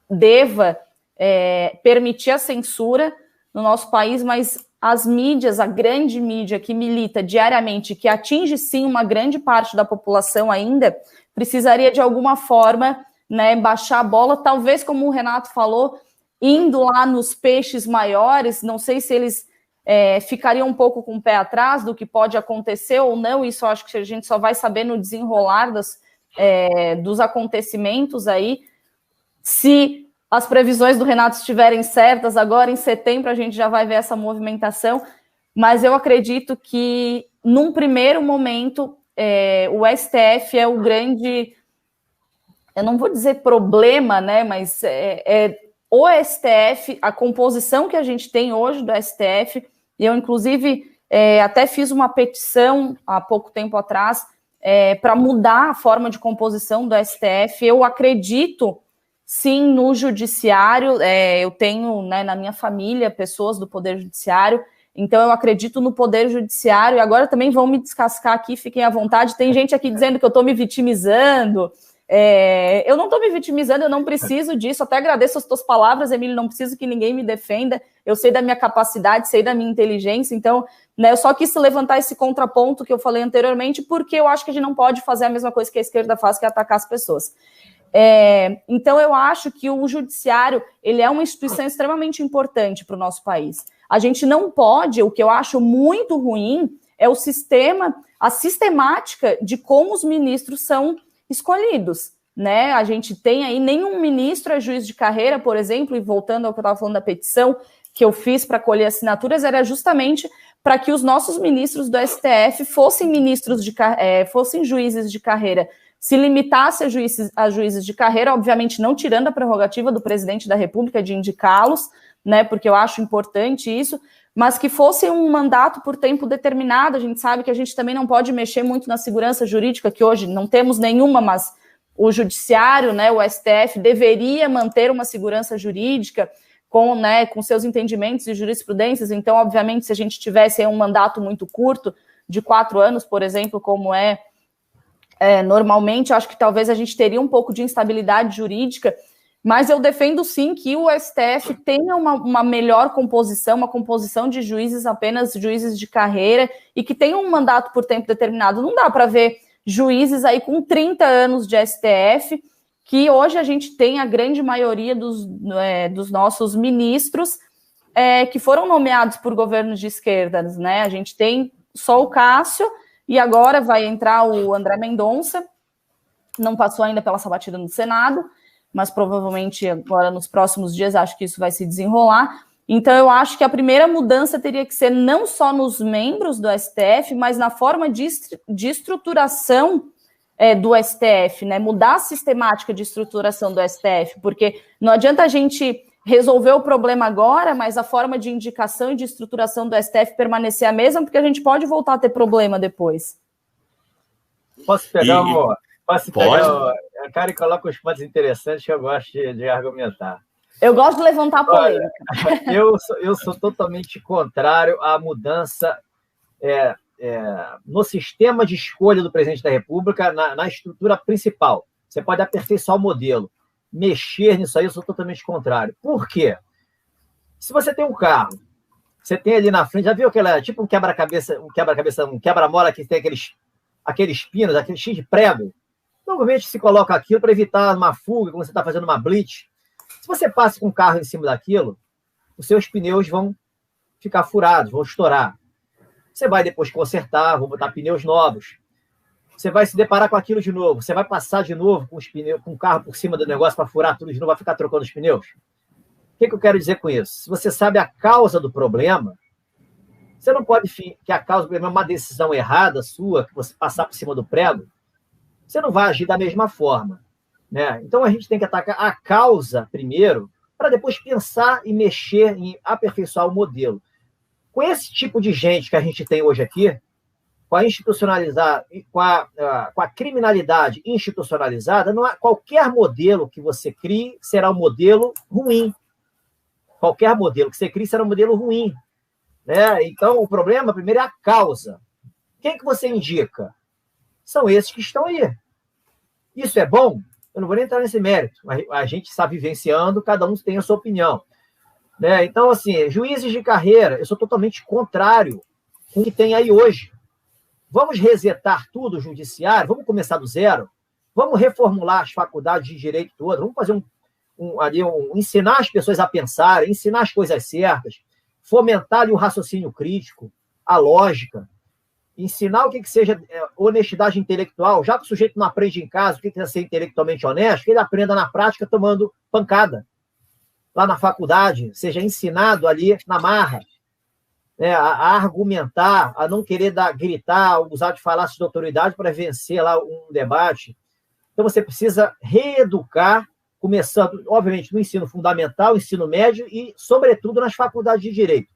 deva permitir a censura no nosso país, mas as mídias, a grande mídia que milita diariamente, que atinge sim uma grande parte da população ainda, precisaria de alguma forma, né, baixar a bola, talvez como o Renato falou, indo lá nos peixes maiores, não sei se eles ficariam um pouco com o pé atrás do que pode acontecer ou não, isso eu acho que a gente só vai saber no desenrolar dos acontecimentos aí. Se as previsões do Renato estiverem certas, agora em setembro a gente já vai ver essa movimentação, mas eu acredito que, num primeiro momento, o STF é o grande, eu não vou dizer problema, né, mas o STF, a composição que a gente tem hoje do STF, e eu, inclusive, até fiz uma petição há pouco tempo atrás para mudar a forma de composição do STF. Eu acredito sim no judiciário, eu tenho, né, na minha família pessoas do Poder Judiciário, então eu acredito no Poder Judiciário, e agora também vão me descascar aqui, fiquem à vontade. Tem gente aqui dizendo que eu estou me vitimizando, eu não estou me vitimizando, eu não preciso disso, até agradeço as tuas palavras, Emílio, não preciso que ninguém me defenda, eu sei da minha capacidade, sei da minha inteligência, então, né, eu só quis levantar esse contraponto que eu falei anteriormente, porque eu acho que a gente não pode fazer a mesma coisa que a esquerda faz, que é atacar as pessoas. Então, eu acho que o judiciário ele é uma instituição extremamente importante para o nosso país. A gente não pode, o que eu acho muito ruim é o sistema, a sistemática de como os ministros são escolhidos, né? A gente tem aí, nenhum ministro é juiz de carreira, por exemplo, e voltando ao que eu estava falando da petição que eu fiz para colher assinaturas, era justamente para que os nossos ministros do STF fossem fossem juízes de carreira, se limitasse a juízes de carreira, obviamente não tirando a prerrogativa do presidente da República de indicá-los, né, porque eu acho importante isso, mas que fosse um mandato por tempo determinado. A gente sabe que a gente também não pode mexer muito na segurança jurídica, que hoje não temos nenhuma, mas o judiciário, né, o STF, deveria manter uma segurança jurídica com seus entendimentos e jurisprudências. Então, obviamente, se a gente tivesse um mandato muito curto, de 4 anos, por exemplo, como normalmente, acho que talvez a gente teria um pouco de instabilidade jurídica, mas eu defendo sim que o STF tenha uma melhor composição, uma composição de juízes, apenas juízes de carreira, e que tenha um mandato por tempo determinado. Não dá para ver juízes aí com 30 anos de STF, que hoje a gente tem a grande maioria dos nossos ministros que foram nomeados por governos de esquerdas, né? A gente tem só o Cássio, e agora vai entrar o André Mendonça, não passou ainda pela sabatina no Senado, mas provavelmente agora nos próximos dias acho que isso vai se desenrolar. Então eu acho que a primeira mudança teria que ser não só nos membros do STF, mas na forma de estruturação do STF, né? Mudar a sistemática de estruturação do STF, porque não adianta a gente resolver o problema agora, mas a forma de indicação e de estruturação do STF permanecer a mesma, porque a gente pode voltar a ter problema depois. Posso pegar a cara e coloca os pontos interessantes que eu gosto de argumentar. Eu gosto de levantar a polêmica. Olha, eu sou totalmente contrário à mudança no sistema de escolha do presidente da República, na estrutura principal. Você pode aperfeiçoar o modelo. Mexer nisso aí, eu sou totalmente contrário. Por quê? Se você tem um carro, você tem ali na frente, já viu tipo um quebra-cabeça, um quebra-mola que tem aqueles pinos, aquele cheio de prego? Normalmente se coloca aquilo para evitar uma fuga, quando você está fazendo uma blitz. Se você passa com o carro em cima daquilo, os seus pneus vão ficar furados, vão estourar. Você vai depois consertar, vão botar pneus novos. Você vai se deparar com aquilo de novo. Você vai passar de novo com o carro por cima do negócio para furar tudo de novo, vai ficar trocando os pneus. O que eu quero dizer com isso? Se você sabe a causa do problema, você não pode que a causa do problema é uma decisão errada sua, que você passar por cima do prego, você não vai agir da mesma forma, né? Então a gente tem que atacar a causa primeiro, para depois pensar e mexer em aperfeiçoar o modelo. Com esse tipo de gente que a gente tem hoje aqui, com a criminalidade institucionalizada, não há qualquer modelo que você crie será um modelo ruim. Qualquer modelo que você crie será um modelo ruim, né? Então, o problema, primeiro, é a causa. Quem que você indica? São esses que estão aí. Isso é bom? Eu não vou nem entrar nesse mérito. A gente está vivenciando, cada um tem a sua opinião, né? Então, assim, juízes de carreira, eu sou totalmente contrário com o que tem aí hoje. Vamos resetar tudo o judiciário, vamos começar do zero, vamos reformular as faculdades de direito todas, vamos fazer ensinar as pessoas a pensarem, ensinar as coisas certas, fomentar ali o raciocínio crítico, a lógica, ensinar o que seja honestidade intelectual, já que o sujeito não aprende em casa o que é ser intelectualmente honesto, que ele aprenda na prática tomando pancada. Lá na faculdade, seja ensinado ali na marra, a argumentar, a não querer gritar, usar de falácias de autoridade para vencer lá um debate. Então, você precisa reeducar, começando, obviamente, no ensino fundamental, ensino médio e, sobretudo, nas faculdades de direito.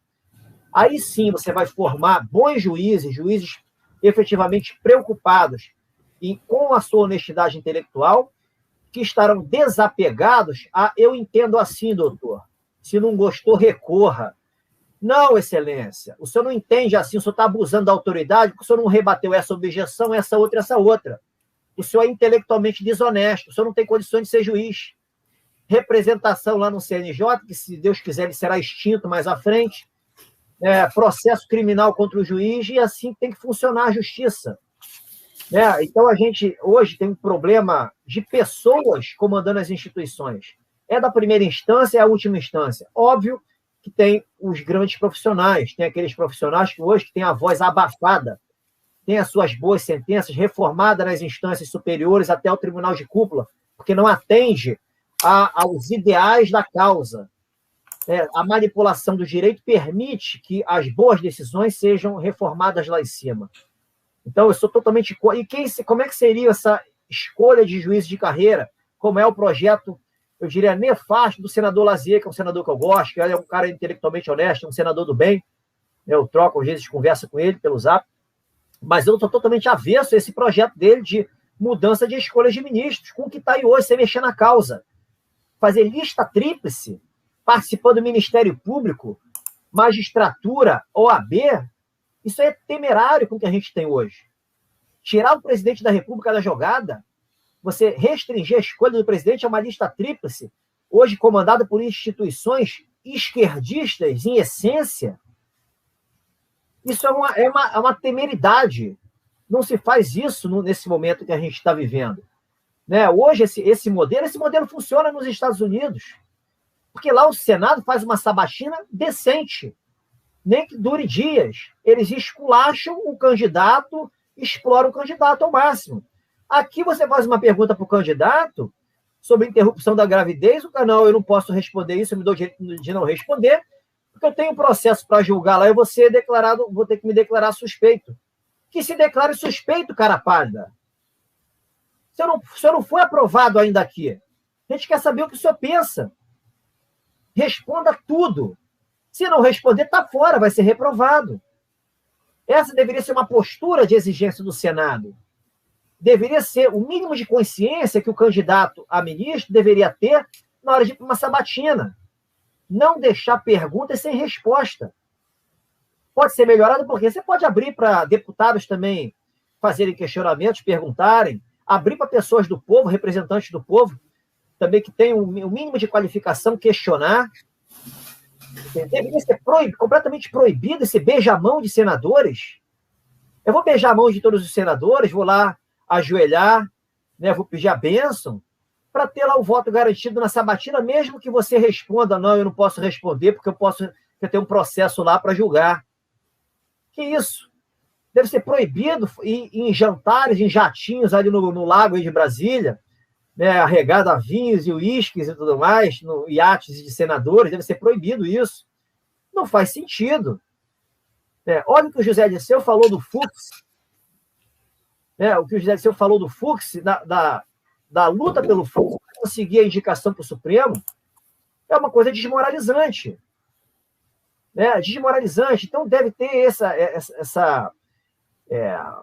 Aí sim você vai formar bons juízes efetivamente preocupados com a sua honestidade intelectual, que estarão desapegados a eu entendo assim, doutor. Se não gostou, recorra. Não, excelência, o senhor não entende assim, o senhor está abusando da autoridade, porque o senhor não rebateu essa objeção, essa outra. O senhor é intelectualmente desonesto, o senhor não tem condições de ser juiz. Representação lá no CNJ, que se Deus quiser ele será extinto mais à frente, processo criminal contra o juiz, e assim tem que funcionar a justiça. Né? Então, a gente hoje tem um problema de pessoas comandando as instituições. É da primeira instância, é a última instância. Óbvio que tem os grandes profissionais, tem aqueles profissionais que hoje têm a voz abafada, tem as suas boas sentenças reformadas nas instâncias superiores até o tribunal de cúpula, porque não atende aos ideais da causa. A manipulação do direito permite que as boas decisões sejam reformadas lá em cima. Então, eu sou totalmente... E como é que seria essa escolha de juízes de carreira? Como é o projeto, eu diria, nefasto do senador Lazier, que é um senador que eu gosto, que é um cara intelectualmente honesto, um senador do bem. Eu troco, às vezes, conversa com ele pelo Zap. Mas eu estou totalmente avesso a esse projeto dele de mudança de escolhas de ministros, com o que está aí hoje, sem mexer na causa. Fazer lista tríplice, participando do Ministério Público, magistratura, OAB, isso é temerário com o que a gente tem hoje. Tirar o presidente da República da jogada, você restringir a escolha do presidente a uma lista tríplice, hoje comandada por instituições esquerdistas, em essência, isso é uma temeridade. Não se faz isso nesse momento que a gente está vivendo. Né? Hoje, esse modelo funciona nos Estados Unidos, porque lá o Senado faz uma sabatina decente, nem que dure dias. Eles esculacham o candidato, exploram o candidato ao máximo. Aqui você faz uma pergunta para o candidato sobre interrupção da gravidez, o canal, eu não posso responder isso, eu me dou o direito de não responder, porque eu tenho um processo para julgar lá, eu vou ter que me declarar suspeito. Que se declare suspeito, cara pálida. O senhor não foi aprovado ainda aqui. A gente quer saber o que o senhor pensa. Responda tudo. Se não responder, está fora, vai ser reprovado. Essa deveria ser uma postura de exigência do Senado. Deveria ser o mínimo de consciência que o candidato a ministro deveria ter na hora de ir para uma sabatina. Não deixar perguntas sem resposta. Pode ser melhorado porque você pode abrir para deputados também fazerem questionamentos, perguntarem, abrir para pessoas do povo, representantes do povo, também que tenham o mínimo de qualificação, questionar. Deveria ser completamente proibido esse beijamão de senadores. Eu vou beijar a mão de todos os senadores, vou lá ajoelhar, né, vou pedir a bênção, para ter lá o voto garantido na sabatina, mesmo que você responda, não, eu não posso responder, porque eu tenho um processo lá para julgar. Que isso? Deve ser proibido em jantares, em jatinhos ali no lago aí de Brasília, né, arregado a vinhos e uísques e tudo mais, no iates de senadores, deve ser proibido isso. Não faz sentido. Olha o que o José Dirceu falou do Fux. O que o José Dirceu falou do Fux, da luta pelo Fux, para conseguir a indicação para o Supremo, é uma coisa desmoralizante. Desmoralizante. Então, deve ter essa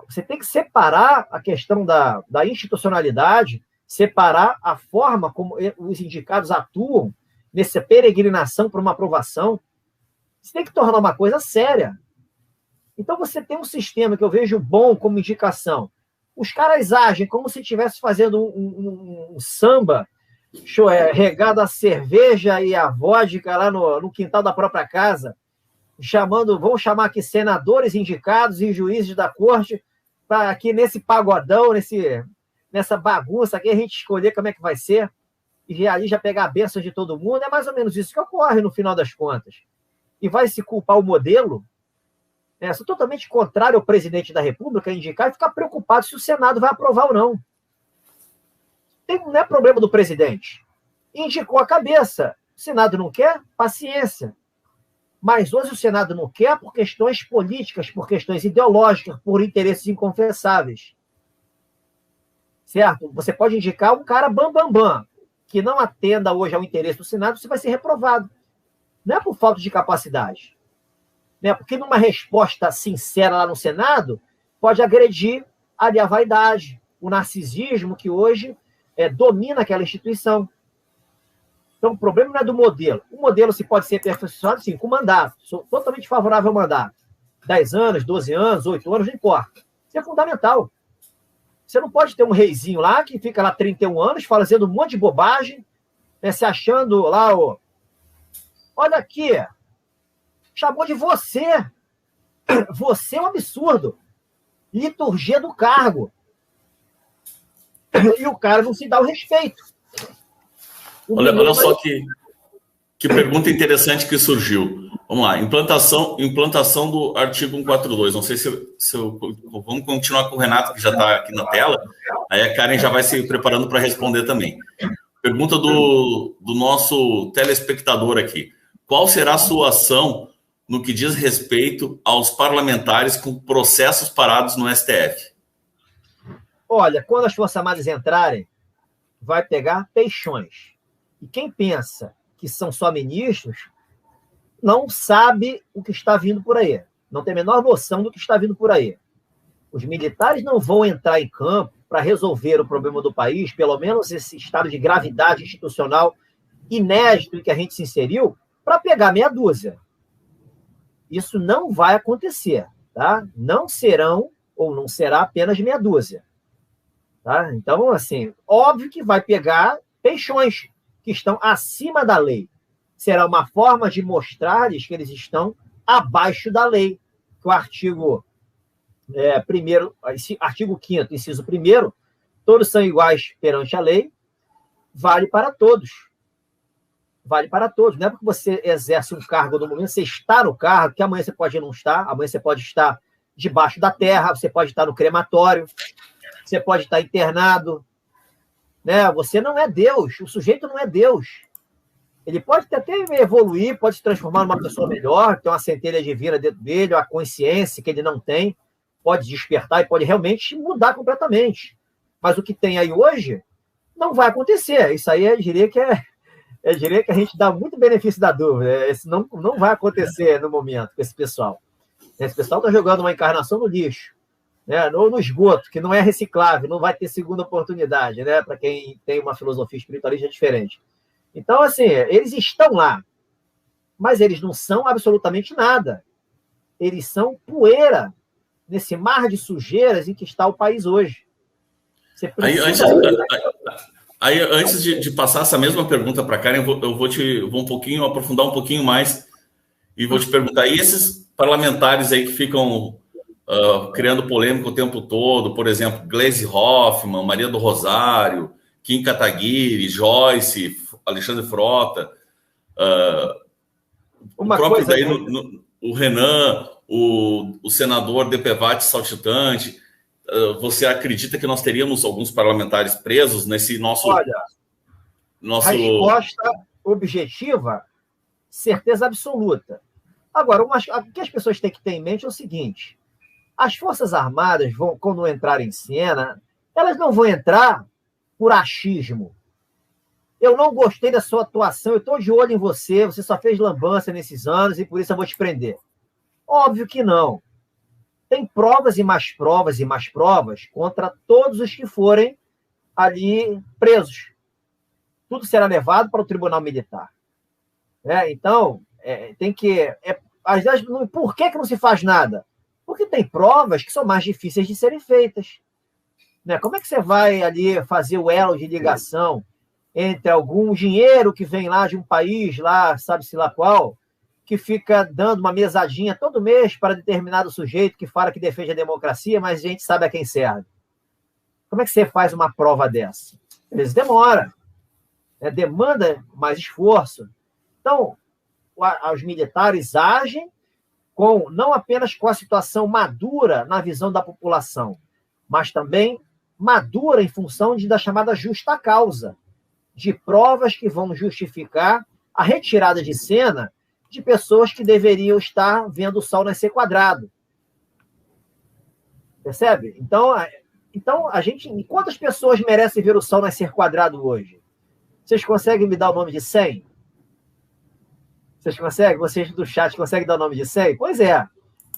você tem que separar a questão da institucionalidade, separar a forma como os indicados atuam nessa peregrinação para uma aprovação. Você tem que tornar uma coisa séria. Então, você tem um sistema que eu vejo bom como indicação. Os caras agem como se estivesse fazendo um samba, regado a cerveja e a vodka lá no quintal da própria casa, vamos chamar aqui senadores indicados e juízes da corte, para aqui nesse pagodão, nessa bagunça aqui, a gente escolher como é que vai ser, e ali já pegar a bênção de todo mundo. É mais ou menos isso que ocorre no final das contas. E vai se culpar o modelo? Sou totalmente contrário ao presidente da República indicar e ficar preocupado se o Senado vai aprovar ou não. Não é problema do presidente. Indicou a cabeça. O Senado não quer? Paciência. Mas hoje o Senado não quer por questões políticas, por questões ideológicas, por interesses inconfessáveis. Certo? Você pode indicar um cara bam, que não atenda hoje ao interesse do Senado, você vai ser reprovado. Não é por falta de capacidade. Porque numa resposta sincera lá no Senado, pode agredir ali a vaidade, o narcisismo que hoje domina aquela instituição. Então, o problema não é do modelo. O modelo se pode ser aperfeiçoado, sim, com mandato. Sou totalmente favorável ao mandato. 10 anos, 12 anos, 8 anos, não importa. Isso é fundamental. Você não pode ter um reizinho lá que fica lá 31 anos fazendo um monte de bobagem, se achando lá, olha aqui, chamou de você. Você é um absurdo. Liturgia do cargo. e o cara não se dá o respeito. Olha só que pergunta interessante que surgiu. Vamos lá, implantação do artigo 142. Não sei vamos continuar com o Renato, que já está aqui na tela. Aí a Karen já vai se preparando para responder também. Pergunta do nosso telespectador aqui. Qual será a sua ação no que diz respeito aos parlamentares com processos parados no STF? Olha, quando as Forças Armadas entrarem, vai pegar peixões. E quem pensa que são só ministros não sabe o que está vindo por aí. Não tem a menor noção do que está vindo por aí. Os militares não vão entrar em campo para resolver o problema do país, pelo menos esse estado de gravidade institucional inédito em que a gente se inseriu, para pegar meia dúzia. Isso não vai acontecer, tá? Não serão ou não será apenas meia dúzia. Tá? Então, assim, óbvio que vai pegar peixões que estão acima da lei. Será uma forma de mostrar-lhes que eles estão abaixo da lei. O artigo 5º, inciso 1º, todos são iguais perante a lei, vale para todos. Vale para todos. Não é porque você exerce um cargo no momento, você está no cargo, que amanhã você pode não estar, amanhã você pode estar debaixo da terra, você pode estar no crematório, você pode estar internado. Né? Você não é Deus, o sujeito não é Deus. Ele pode até evoluir, pode se transformar numa pessoa melhor, ter uma centelha divina dentro dele, uma consciência que ele não tem, pode despertar e pode realmente mudar completamente. Mas o que tem aí hoje não vai acontecer. Isso aí eu diria que a gente dá muito benefício da dúvida. Isso não vai acontecer no momento com esse pessoal. Esse pessoal está jogando uma encarnação no lixo, né? Ou no esgoto, que não é reciclável, não vai ter segunda oportunidade, né? Para quem tem uma filosofia espiritualista diferente. Então, assim, eles estão lá, mas eles não são absolutamente nada. Eles são poeira nesse mar de sujeiras em que está o país hoje. Você precisa... Aí, antes de passar essa mesma pergunta para a Karen, eu vou aprofundar um pouquinho mais e vou te perguntar, e esses parlamentares aí que ficam criando polêmica o tempo todo, por exemplo, Gleisi Hoffmann, Maria do Rosário, Kim Kataguiri, Joyce, Alexandre Frota, o próprio daí, o Renan, o senador Depevate Saltitante. Você acredita que nós teríamos alguns parlamentares presos nesse nosso... Olha, resposta objetiva, certeza absoluta. Agora, o que as pessoas têm que ter em mente é o seguinte: as Forças Armadas, quando entrarem em cena, elas não vão entrar por achismo. Eu não gostei da sua atuação, eu estou de olho em você, você só fez lambança nesses anos e por isso eu vou te prender. Óbvio que não. Tem provas e mais provas e mais provas contra todos os que forem ali presos. Tudo será levado para o Tribunal Militar. Então, tem que... às vezes, por que não se faz nada? Porque tem provas que são mais difíceis de serem feitas. Né? Como é que você vai ali fazer o elo de ligação entre algum dinheiro que vem lá de um país, lá, sabe-se lá qual, que fica dando uma mesadinha todo mês para determinado sujeito que fala que defende a democracia, mas a gente sabe a quem serve. Como é que você faz uma prova dessa? Às vezes demora, demanda mais esforço. Então, os militares agem não apenas com a situação madura na visão da população, mas também madura em função da chamada justa causa, de provas que vão justificar a retirada de cena de pessoas que deveriam estar vendo o sol nascer quadrado. Percebe? Então a gente... Quantas pessoas merecem ver o sol nascer quadrado hoje? Vocês conseguem me dar o nome de 100? Vocês conseguem? Vocês do chat conseguem dar o nome de 100? Pois é.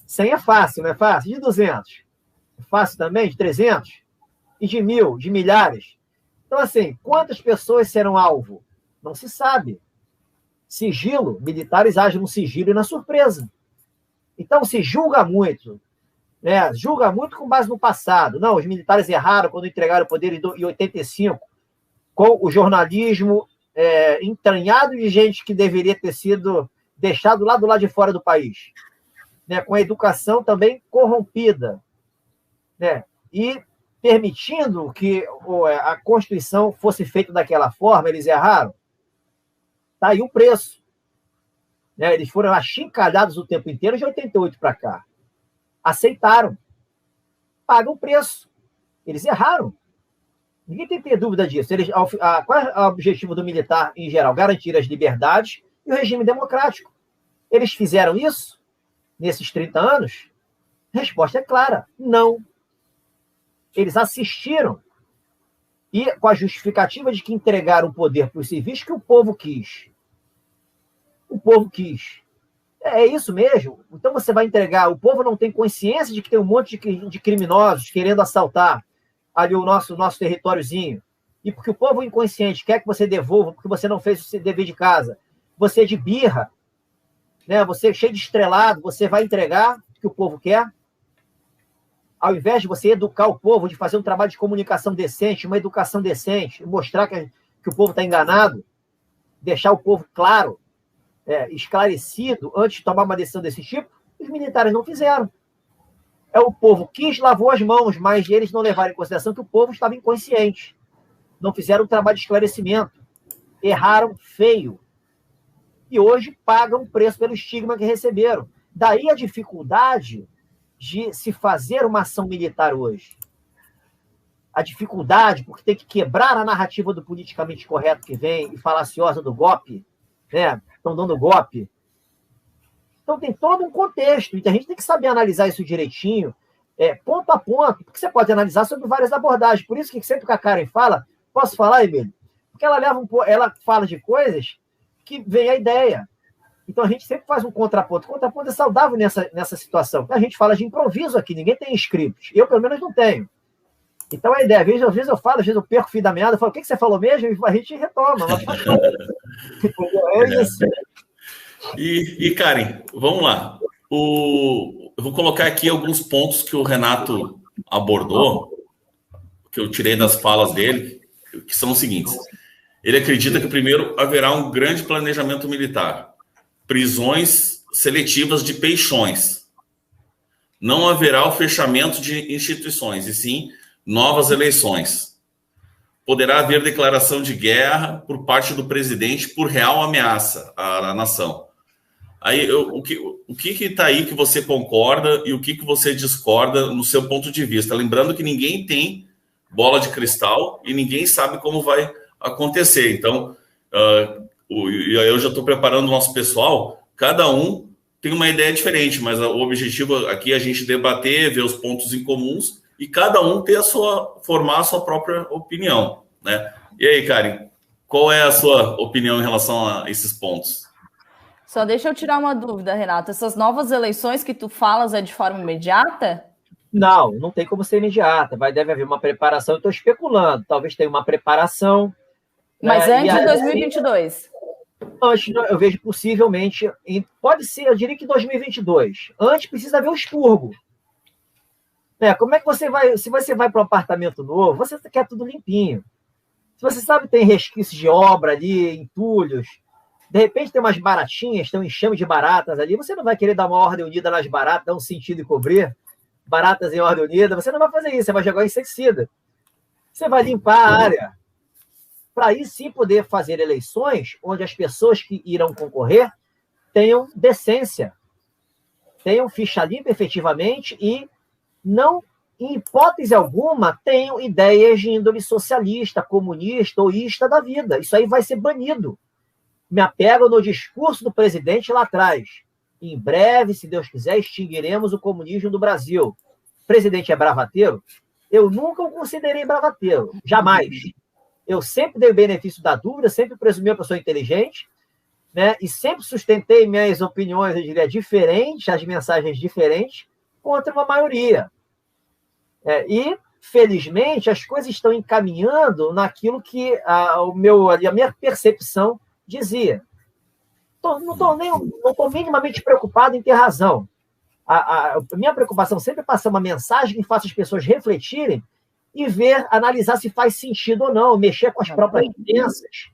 100 é fácil, não é fácil? De 200? É fácil também? De 300? E de 1000? De milhares? Então, assim, quantas pessoas serão alvo? Não se sabe. Sigilo, militares agem no sigilo e na surpresa. Então, se julga muito. Julga muito com base no passado. Não, os militares erraram quando entregaram o poder em 85, com o jornalismo entranhado de gente que deveria ter sido deixado lá do lado de fora do país. Com a educação também corrompida. E permitindo que a Constituição fosse feita daquela forma, eles erraram. Está aí o preço. Né? Eles foram achincalhados o tempo inteiro de 88 para cá. Aceitaram. Pagam o preço. Eles erraram. Ninguém tem que ter dúvida disso. Qual é o objetivo do militar, em geral? Garantir as liberdades e o regime democrático. Eles fizeram isso nesses 30 anos? A resposta é clara, não. Eles assistiram e com a justificativa de que entregaram o poder para os civis que o povo quis. O povo quis. É isso mesmo? Então você vai entregar... O povo não tem consciência de que tem um monte de criminosos querendo assaltar ali o nosso territóriozinho. E porque o povo inconsciente quer que você devolva porque você não fez o seu dever de casa. Você é de birra, né? Você é cheio de estrelado, você vai entregar o que o povo quer. Ao invés de você educar o povo, de fazer um trabalho de comunicação decente, uma educação decente, mostrar que o povo está enganado, deixar o povo claro, esclarecido, antes de tomar uma decisão desse tipo, os militares não fizeram. O povo quis, lavou as mãos, mas eles não levaram em consideração que o povo estava inconsciente. Não fizeram um trabalho de esclarecimento. Erraram feio. E hoje pagam o preço pelo estigma que receberam. Daí a dificuldade de se fazer uma ação militar hoje. A dificuldade, porque tem que quebrar a narrativa do politicamente correto que vem e falaciosa do golpe, né? Estão dando golpe. Então tem todo um contexto, e a gente tem que saber analisar isso direitinho, ponto a ponto, porque você pode analisar sobre várias abordagens. Por isso que sempre que a Karen fala, posso falar, Emílio? Porque ela fala de coisas que vem a ideia. Então a gente sempre faz um contraponto. O contraponto é saudável nessa situação. A gente fala de improviso aqui, ninguém tem script. Eu, pelo menos, não tenho. Então a ideia, às vezes eu falo, às vezes eu perco o fio da meada, eu falo, o que você falou mesmo? E a gente retoma. É isso. E Karen, vamos lá. Eu vou colocar aqui alguns pontos que o Renato abordou, que eu tirei das falas dele, que são os seguintes. Ele acredita que, primeiro, haverá um grande planejamento militar. Prisões seletivas de peixões. Não haverá o fechamento de instituições, e sim novas eleições. Poderá haver declaração de guerra por parte do presidente por real ameaça à nação. Aí, o que está aí que você concorda e o que você discorda no seu ponto de vista? Lembrando que ninguém tem bola de cristal e ninguém sabe como vai acontecer. Então, eu já estou preparando o nosso pessoal. Cada um tem uma ideia diferente, mas o objetivo aqui é a gente debater, ver os pontos em comuns e cada um formar a sua própria opinião, né? E aí, Karen, qual é a sua opinião em relação a esses pontos? Só deixa eu tirar uma dúvida, Renato. Essas novas eleições que tu falas é de forma imediata? Não tem como ser imediata. Deve haver uma preparação. Eu estou especulando. Talvez tenha uma preparação. Mas antes de 2022? Antes, eu vejo possivelmente. Pode ser, eu diria que 2022. Antes precisa haver o expurgo. Como é que você vai... Se você vai para um apartamento novo, você quer tudo limpinho. Se você sabe que tem resquícios de obra ali, entulhos, de repente tem umas baratinhas, tem um enxame de baratas ali, você não vai querer dar uma ordem unida nas baratas, dar um sentido e cobrir baratas em ordem unida, você não vai fazer isso, você vai jogar inseticida. Você vai limpar a área. Para aí sim poder fazer eleições onde as pessoas que irão concorrer tenham decência, tenham ficha limpa efetivamente e não, em hipótese alguma, tenham ideias de índole socialista, comunista ou ista da vida. Isso aí vai ser banido. Me apego no discurso do presidente lá atrás. Em breve, se Deus quiser, extinguiremos o comunismo do Brasil. O presidente é bravateiro? Eu nunca o considerei bravateiro. Jamais. Eu sempre dei o benefício da dúvida, sempre presumi uma pessoa inteligente, né? E sempre sustentei minhas opiniões, eu diria, diferentes, as mensagens diferentes, contra uma maioria. E, felizmente, as coisas estão encaminhando naquilo que a minha percepção dizia. Não estou minimamente preocupado em ter razão. A minha preocupação sempre é passar uma mensagem que faça as pessoas refletirem e analisar se faz sentido ou não, mexer com as próprias crenças.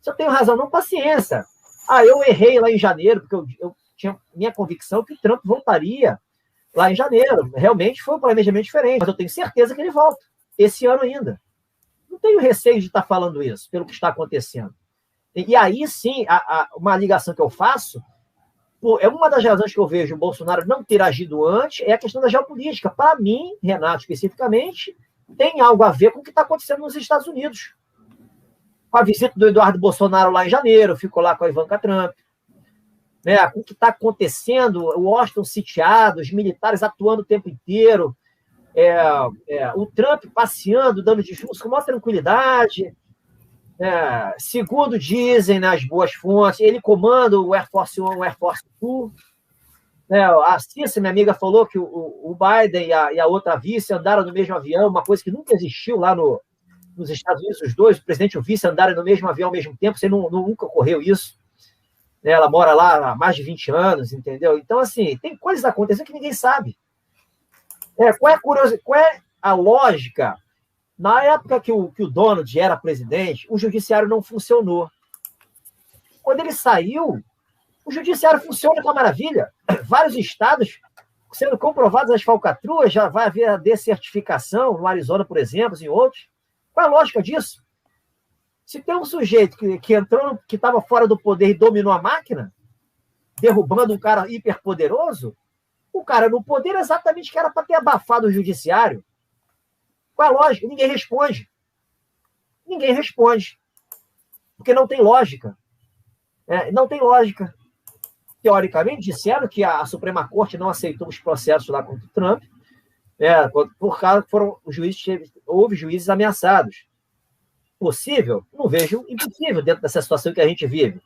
Se eu tenho razão, não, paciência. Eu errei lá em janeiro, porque eu tinha minha convicção que o Trump voltaria lá em janeiro. Realmente foi um planejamento diferente, mas eu tenho certeza que ele volta. esse ano ainda. Não tenho receio de estar falando isso, pelo que está acontecendo. E aí, sim, uma ligação que eu faço, é uma das razões que eu vejo o Bolsonaro não ter agido antes, é a questão da geopolítica. Para mim, Renato, especificamente, tem algo a ver com o que está acontecendo nos Estados Unidos. Com a visita do Eduardo Bolsonaro lá em janeiro, ficou lá com a Ivanka Trump. Né, com o que está acontecendo, o Washington sitiado, os militares atuando o tempo inteiro, o Trump passeando, dando discurso com maior tranquilidade. Segundo dizem, né, as boas fontes, ele comanda o Air Force One, o Air Force Two. A Cissa, minha amiga, falou que o Biden e a outra vice andaram no mesmo avião, uma coisa que nunca existiu lá nos Estados Unidos, os dois, o presidente e o vice, andarem no mesmo avião ao mesmo tempo, nunca ocorreu isso. Ela mora lá há mais de 20 anos, entendeu? Então, assim, tem coisas acontecendo que ninguém sabe. Qual é a lógica? Na época que o Donald era presidente, o judiciário não funcionou. Quando ele saiu, o judiciário funciona com a maravilha. Vários estados sendo comprovadas as falcatruas, já vai haver a descertificação, no Arizona, por exemplo, e em outros. Qual é a lógica disso? Se tem um sujeito que entrou, que estava fora do poder e dominou a máquina, derrubando um cara hiperpoderoso, o cara no poder exatamente que era para ter abafado o judiciário. Qual é a lógica? Ninguém responde. Ninguém responde. Porque não tem lógica. Não tem lógica. Teoricamente, disseram que a Suprema Corte não aceitou os processos lá contra o Trump, por causa que houve juízes ameaçados. Possível? Não vejo impossível dentro dessa situação que a gente vive.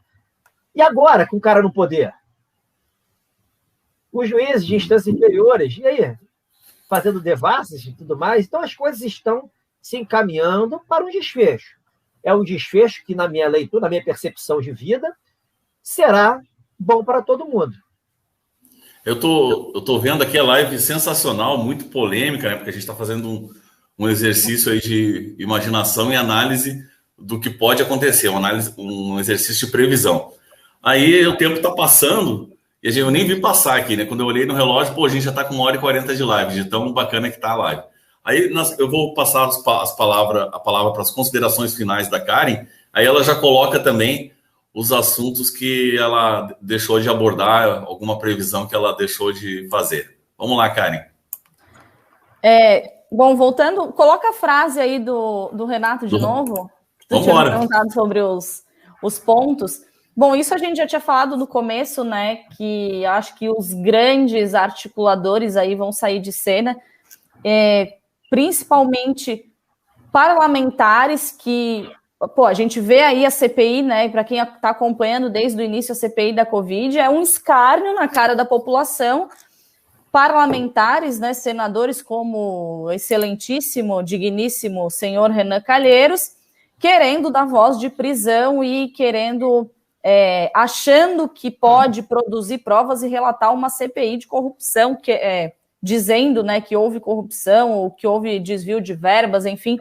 E agora, com o cara no poder? Os juízes de instâncias inferiores, e aí? Fazendo devassos e tudo mais. Então, as coisas estão se encaminhando para um desfecho. É um desfecho que, na minha leitura, na minha percepção de vida, será bom para todo mundo. Eu tô vendo aqui a live sensacional, muito polêmica, né? Porque a gente está fazendo um exercício aí de imaginação e análise do que pode acontecer, um exercício de previsão. Aí o tempo está passando e eu nem vi passar aqui, né? Quando eu olhei no relógio, a gente já está com 1h40 de live, de tão bacana que está a live. Aí eu vou passar a palavra para as considerações finais da Karen, aí ela já coloca também os assuntos que ela deixou de abordar, alguma previsão que ela deixou de fazer. Vamos lá, Karen. Bom, voltando, coloca a frase aí do Renato de novo. Tu tinha perguntado sobre os pontos. Bom, isso a gente já tinha falado no começo, né? Que acho que os grandes articuladores aí vão sair de cena, principalmente parlamentares que... a gente vê aí a CPI, né? Para quem está acompanhando desde o início a CPI da Covid, é um escárnio na cara da população. Parlamentares, né, senadores como o excelentíssimo, digníssimo senhor Renan Calheiros, querendo dar voz de prisão e achando que pode produzir provas e relatar uma CPI de corrupção, dizendo, né, que houve corrupção ou que houve desvio de verbas, enfim,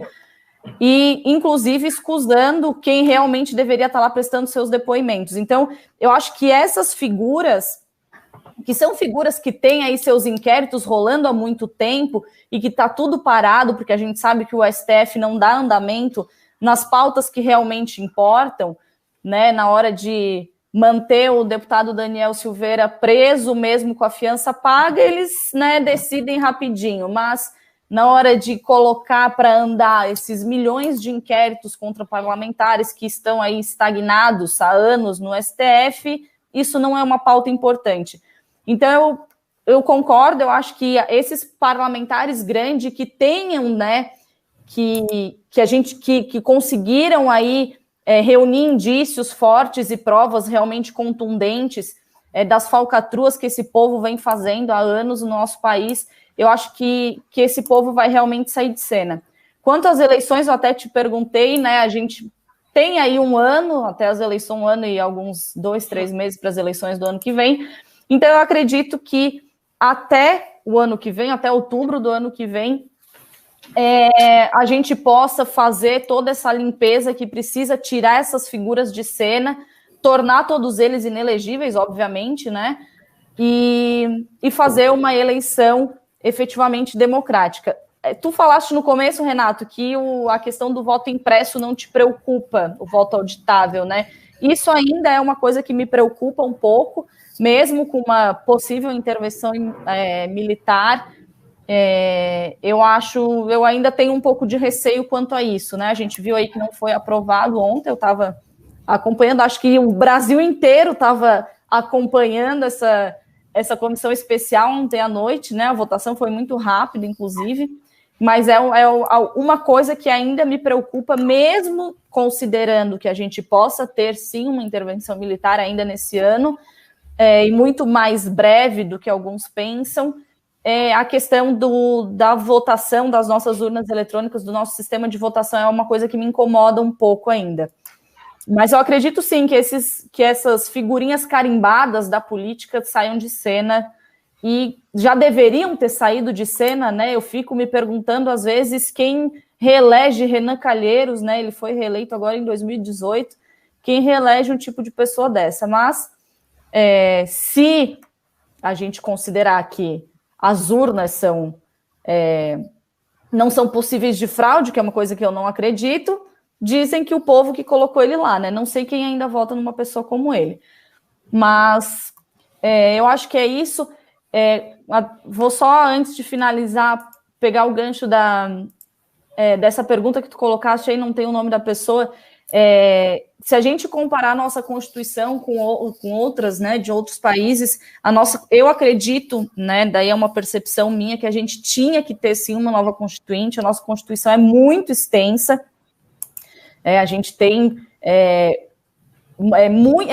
e inclusive escusando quem realmente deveria estar lá prestando seus depoimentos. Então, eu acho que essas figuras, que são figuras que têm aí seus inquéritos rolando há muito tempo e que está tudo parado, porque a gente sabe que o STF não dá andamento nas pautas que realmente importam, né, na hora de manter o deputado Daniel Silveira preso mesmo com a fiança paga, eles, né, decidem rapidinho, mas na hora de colocar para andar esses milhões de inquéritos contra parlamentares que estão aí estagnados há anos no STF, isso não é uma pauta importante. Então, eu concordo, eu acho que esses parlamentares grandes que tenham, né, que conseguiram aí reunir indícios fortes e provas realmente contundentes das falcatruas que esse povo vem fazendo há anos no nosso país, eu acho que esse povo vai realmente sair de cena. Quanto às eleições, eu até te perguntei, né, a gente tem aí um ano, até as eleições, um ano e alguns 2, 3 meses para as eleições do ano que vem. Então, eu acredito que até o ano que vem, até outubro do ano que vem, a gente possa fazer toda essa limpeza que precisa, tirar essas figuras de cena, tornar todos eles inelegíveis, obviamente, né? E fazer uma eleição efetivamente democrática. tu falaste no começo, Renato, que a questão do voto impresso não te preocupa, o voto auditável, né? Isso ainda é uma coisa que me preocupa um pouco, mesmo com uma possível intervenção militar. Eu ainda tenho um pouco de receio quanto a isso, né? A gente viu aí que não foi aprovado ontem, eu estava acompanhando, acho que o Brasil inteiro estava acompanhando essa comissão especial ontem à noite, né? A votação foi muito rápida, inclusive, mas é uma coisa que ainda me preocupa, mesmo considerando que a gente possa ter, sim, uma intervenção militar ainda nesse ano, e muito mais breve do que alguns pensam, a questão da votação das nossas urnas eletrônicas, do nosso sistema de votação, é uma coisa que me incomoda um pouco ainda. Mas eu acredito, sim, que essas figurinhas carimbadas da política saiam de cena e já deveriam ter saído de cena, né? Eu fico me perguntando, às vezes, quem reelege Renan Calheiros, né? Ele foi reeleito agora em 2018, quem reelege um tipo de pessoa dessa. Mas, se a gente considerar que as urnas não são possíveis de fraude, que é uma coisa que eu não acredito, dizem que o povo que colocou ele lá, né? Não sei quem ainda vota numa pessoa como ele. Mas eu acho que é isso. Vou só, antes de finalizar, pegar o gancho dessa pergunta que tu colocaste aí, não tem o nome da pessoa. Se a gente comparar a nossa Constituição com outras, né, de outros países, eu acredito, né, daí é uma percepção minha, que a gente tinha que ter, sim, uma nova Constituinte. A nossa Constituição é muito extensa. A gente tem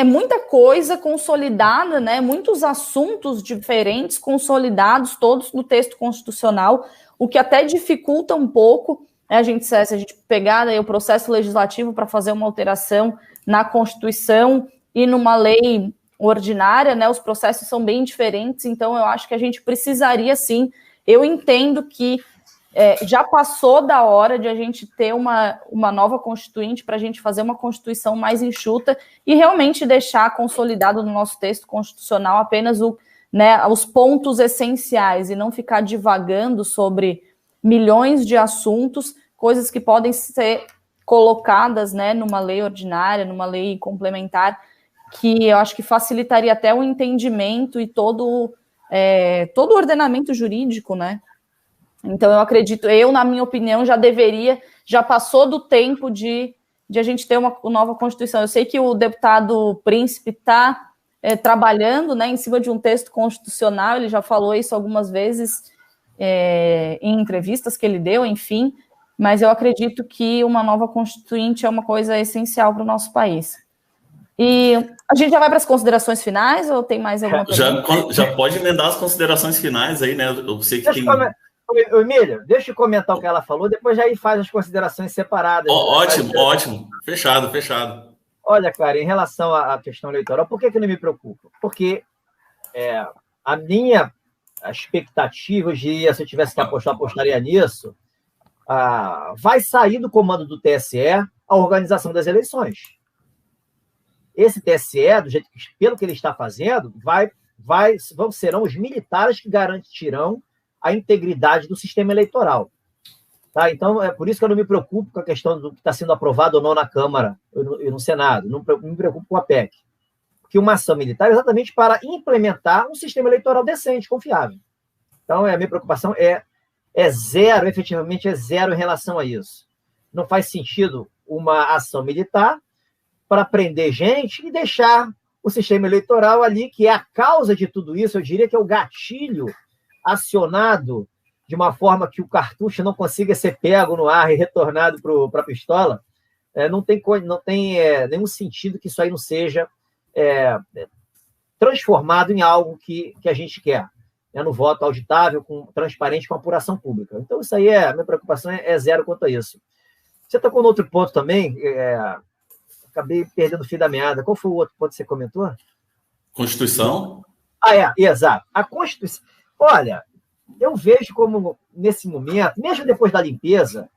muita coisa consolidada, né? Muitos assuntos diferentes consolidados, todos no texto constitucional, o que até dificulta um pouco, né? Se a gente pegar aí o processo legislativo para fazer uma alteração na Constituição e numa lei ordinária, né? Os processos são bem diferentes, então eu acho que a gente precisaria, sim. Eu entendo que já passou da hora de a gente ter uma nova Constituinte, para a gente fazer uma Constituição mais enxuta e realmente deixar consolidado no nosso texto constitucional apenas os pontos essenciais e não ficar divagando sobre milhões de assuntos, coisas que podem ser colocadas, né, numa lei ordinária, numa lei complementar, que eu acho que facilitaria até o entendimento e todo o ordenamento jurídico, né? Então, eu acredito, na minha opinião, já passou do tempo de a gente ter uma nova Constituição. Eu sei que o deputado Príncipe está trabalhando, né, em cima de um texto constitucional, ele já falou isso algumas vezes em entrevistas que ele deu, enfim, mas eu acredito que uma nova Constituinte é uma coisa essencial para o nosso país. E a gente já vai para as considerações finais ou tem mais alguma pergunta? Já pode emendar as considerações finais aí, né? Eu sei que tem... Emília, deixa eu comentar o que ela falou, depois já aí faz as considerações separadas. Ótimo. Fechado. Olha, cara, em relação à questão eleitoral, por que não me preocupa? Porque a minha expectativa de, se eu tivesse que apostar, apostaria nisso, vai sair do comando do TSE a organização das eleições. Esse TSE, pelo que ele está fazendo, serão os militares que garantirão a integridade do sistema eleitoral. Tá? Então, é por isso que eu não me preocupo com a questão do que está sendo aprovado ou não na Câmara e no Senado. Não me preocupo com a PEC. Porque uma ação militar é exatamente para implementar um sistema eleitoral decente, confiável. Então, a minha preocupação é zero, efetivamente é zero em relação a isso. Não faz sentido uma ação militar para prender gente e deixar o sistema eleitoral ali, que é a causa de tudo isso, eu diria que é o gatilho acionado de uma forma que o cartucho não consiga ser pego no ar e retornado para a pistola. Não tem nenhum sentido que isso aí não seja transformado em algo que a gente quer, no voto auditável, transparente, com apuração pública. Então, isso aí a minha preocupação é zero quanto a isso. Você tocou no outro ponto também, acabei perdendo o fio da meada. Qual foi o outro ponto que você comentou? Constituição? Exato. A Constituição. Olha, eu vejo como, nesse momento, mesmo depois da limpeza,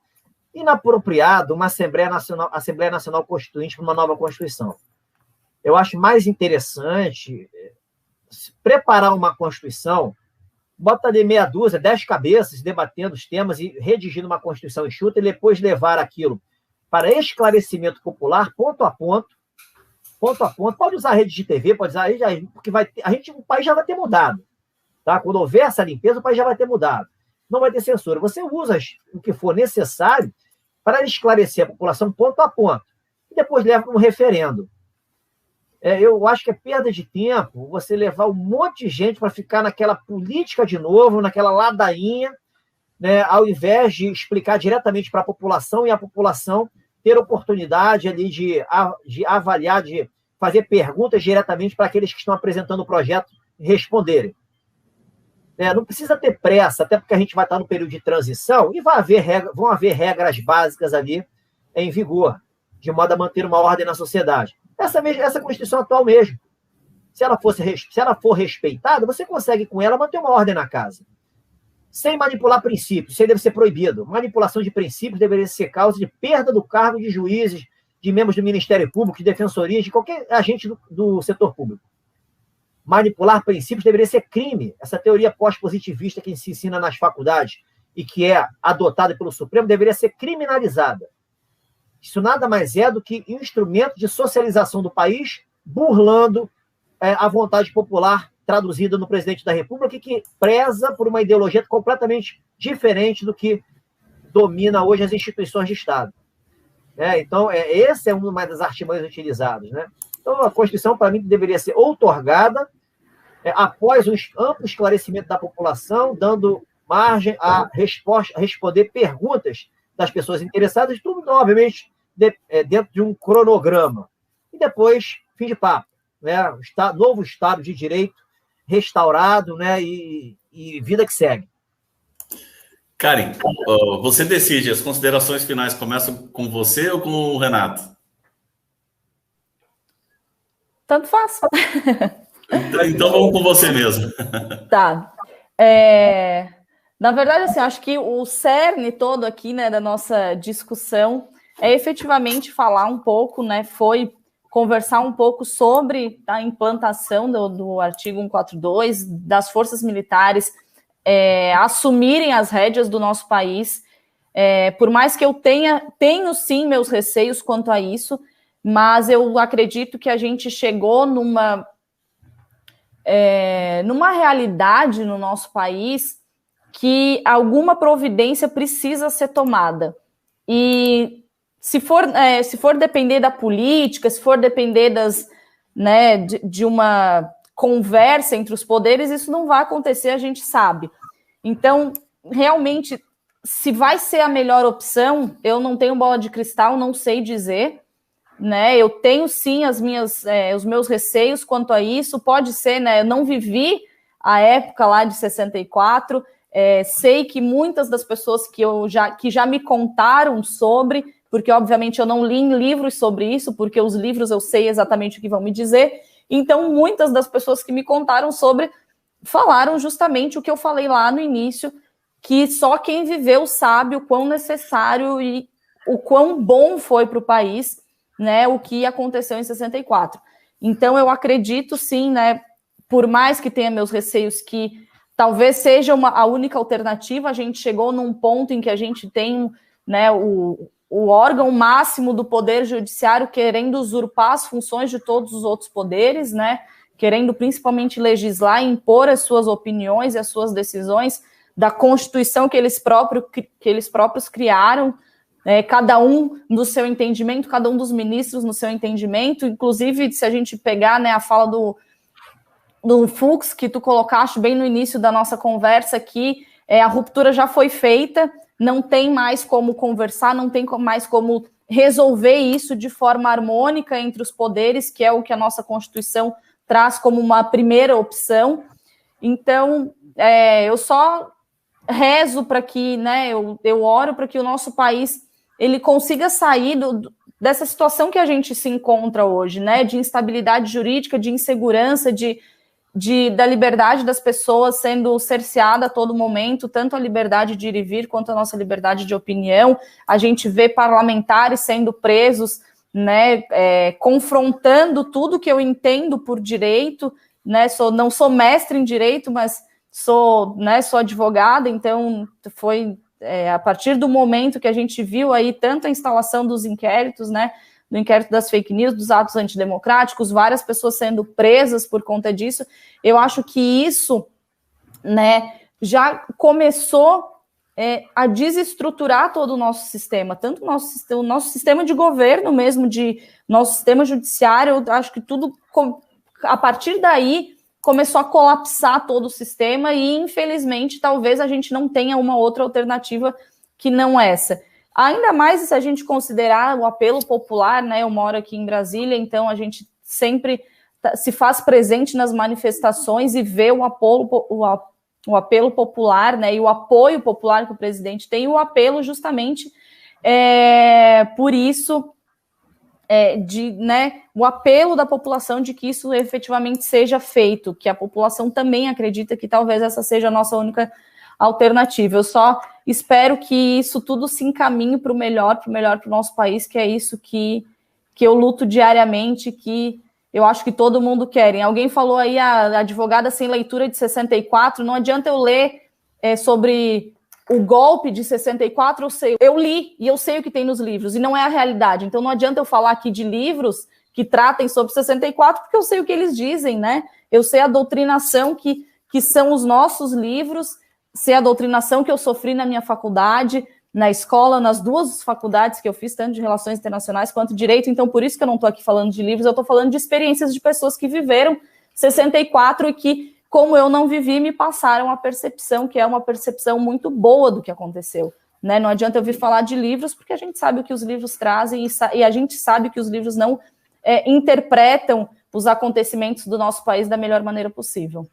inapropriado uma Assembleia Nacional Constituinte para uma nova Constituição. Eu acho mais interessante preparar uma Constituição bota ali meia dúzia, 10 cabeças debatendo os temas e redigindo uma Constituição enxuta e depois levar aquilo para esclarecimento popular, ponto a ponto, pode usar a rede de TV, pode usar, porque o país já vai ter mudado. Tá? Quando houver essa limpeza, o país já vai ter mudado. Não vai ter censura. Você usa o que for necessário para esclarecer a população ponto a ponto. E depois leva para um referendo. Eu acho que é perda de tempo você levar um monte de gente para ficar naquela política de novo, naquela ladainha, né, ao invés de explicar diretamente para a população e a população ter oportunidade ali de avaliar, de fazer perguntas diretamente para aqueles que estão apresentando o projeto responderem. Não precisa ter pressa, até porque a gente vai estar no período de transição e vão haver regras básicas ali em vigor, de modo a manter uma ordem na sociedade. Essa Constituição atual mesmo. Se ela for respeitada, você consegue com ela manter uma ordem na casa. Sem manipular princípios, isso aí deve ser proibido. Manipulação de princípios deveria ser causa de perda do cargo de juízes, de membros do Ministério Público, de defensorias, de qualquer agente do setor público. Manipular princípios deveria ser crime. Essa teoria pós-positivista que se ensina nas faculdades e que é adotada pelo Supremo deveria ser criminalizada. Isso nada mais é do que instrumento de socialização do país, burlando a vontade popular traduzida no presidente da República, que preza por uma ideologia completamente diferente do que domina hoje as instituições de Estado. Então, essa é uma das artimanhas utilizadas. Né? Então, a Constituição, para mim, deveria ser outorgada após um amplo esclarecimento da população, dando margem a responder perguntas das pessoas interessadas, tudo, obviamente, dentro de um cronograma. E depois, fim de papo. Né? Novo Estado de Direito restaurado, né? E vida que segue. Karen, você decide, as considerações finais começam com você ou com o Renato? Tanto faz. Então vamos com você mesmo. Tá. Na verdade, assim, acho que o cerne todo aqui, né, da nossa discussão é efetivamente falar um pouco, né, conversar um pouco sobre a implantação do artigo 142, das forças militares assumirem as rédeas do nosso país. Por mais que eu tenho sim meus receios quanto a isso, mas eu acredito que a gente chegou numa realidade no nosso país que alguma providência precisa ser tomada. E se for depender da política, se for depender de uma conversa entre os poderes, isso não vai acontecer, a gente sabe. Então, realmente, se vai ser a melhor opção, eu não tenho bola de cristal, não sei dizer, né? Eu tenho sim os meus receios quanto a isso. Pode ser, né? Eu não vivi a época lá de 64. Sei que muitas das pessoas que já me contaram sobre, porque obviamente eu não li em livros sobre isso, porque os livros eu sei exatamente o que vão me dizer. Então, muitas das pessoas que me contaram sobre falaram justamente o que eu falei lá no início, que só quem viveu sabe o quão necessário e o quão bom foi para o país, né, o que aconteceu em 64. Então, eu acredito sim, né, por mais que tenha meus receios, que talvez seja a única alternativa. A gente chegou num ponto em que a gente tem, né, o órgão máximo do Poder Judiciário querendo usurpar as funções de todos os outros poderes, né, querendo principalmente legislar e impor as suas opiniões e as suas decisões da Constituição que eles próprios criaram, cada um no seu entendimento, cada um dos ministros no seu entendimento. Inclusive, se a gente pegar, né, a fala do Fux, que tu colocaste bem no início da nossa conversa aqui, a ruptura já foi feita, não tem mais como conversar, não tem mais como resolver isso de forma harmônica entre os poderes, que é o que a nossa Constituição traz como uma primeira opção. Então, eu só rezo para que, né, eu oro para que o nosso país ele consiga sair dessa situação que a gente se encontra hoje, né, de instabilidade jurídica, de insegurança, da liberdade das pessoas sendo cerceada a todo momento, tanto a liberdade de ir e vir quanto a nossa liberdade de opinião. A gente vê parlamentares sendo presos, né, confrontando tudo que eu entendo por direito, né, não sou mestre em direito, mas sou advogada, então foi a partir do momento que a gente viu aí tanto a instalação dos inquéritos, né, do inquérito das fake news, dos atos antidemocráticos, várias pessoas sendo presas por conta disso, eu acho que isso, né, já começou a desestruturar todo o nosso sistema, tanto o nosso sistema de governo mesmo, nosso sistema judiciário. Eu acho que tudo, a partir daí, começou a colapsar todo o sistema e, infelizmente, talvez a gente não tenha uma outra alternativa que não essa. Ainda mais se a gente considerar o apelo popular, né? Eu moro aqui em Brasília, então a gente sempre se faz presente nas manifestações e vê o apelo popular, né, e o apoio popular que o presidente tem, o apelo justamente por isso, o apelo da população de que isso efetivamente seja feito, que a população também acredita que talvez essa seja a nossa única alternativa. Eu só espero que isso tudo se encaminhe para o melhor para o nosso país, que é isso que eu luto diariamente, que eu acho que todo mundo quer. Alguém falou aí, a advogada sem leitura de 64, não adianta eu ler sobre o golpe de 64, eu li e eu sei o que tem nos livros, e não é a realidade. Então não adianta eu falar aqui de livros que tratem sobre 64, porque eu sei o que eles dizem, né? Eu sei a doutrinação que são os nossos livros, sei a doutrinação que eu sofri na minha faculdade, na escola, nas duas faculdades que eu fiz, tanto de Relações Internacionais quanto de Direito. Então, por isso que eu não estou aqui falando de livros, eu estou falando de experiências de pessoas que viveram 64 e que, como eu não vivi, me passaram a percepção, que é uma percepção muito boa do que aconteceu. Né? Não adianta eu vir falar de livros, porque a gente sabe o que os livros trazem e a gente sabe que os livros não interpretam os acontecimentos do nosso país da melhor maneira possível.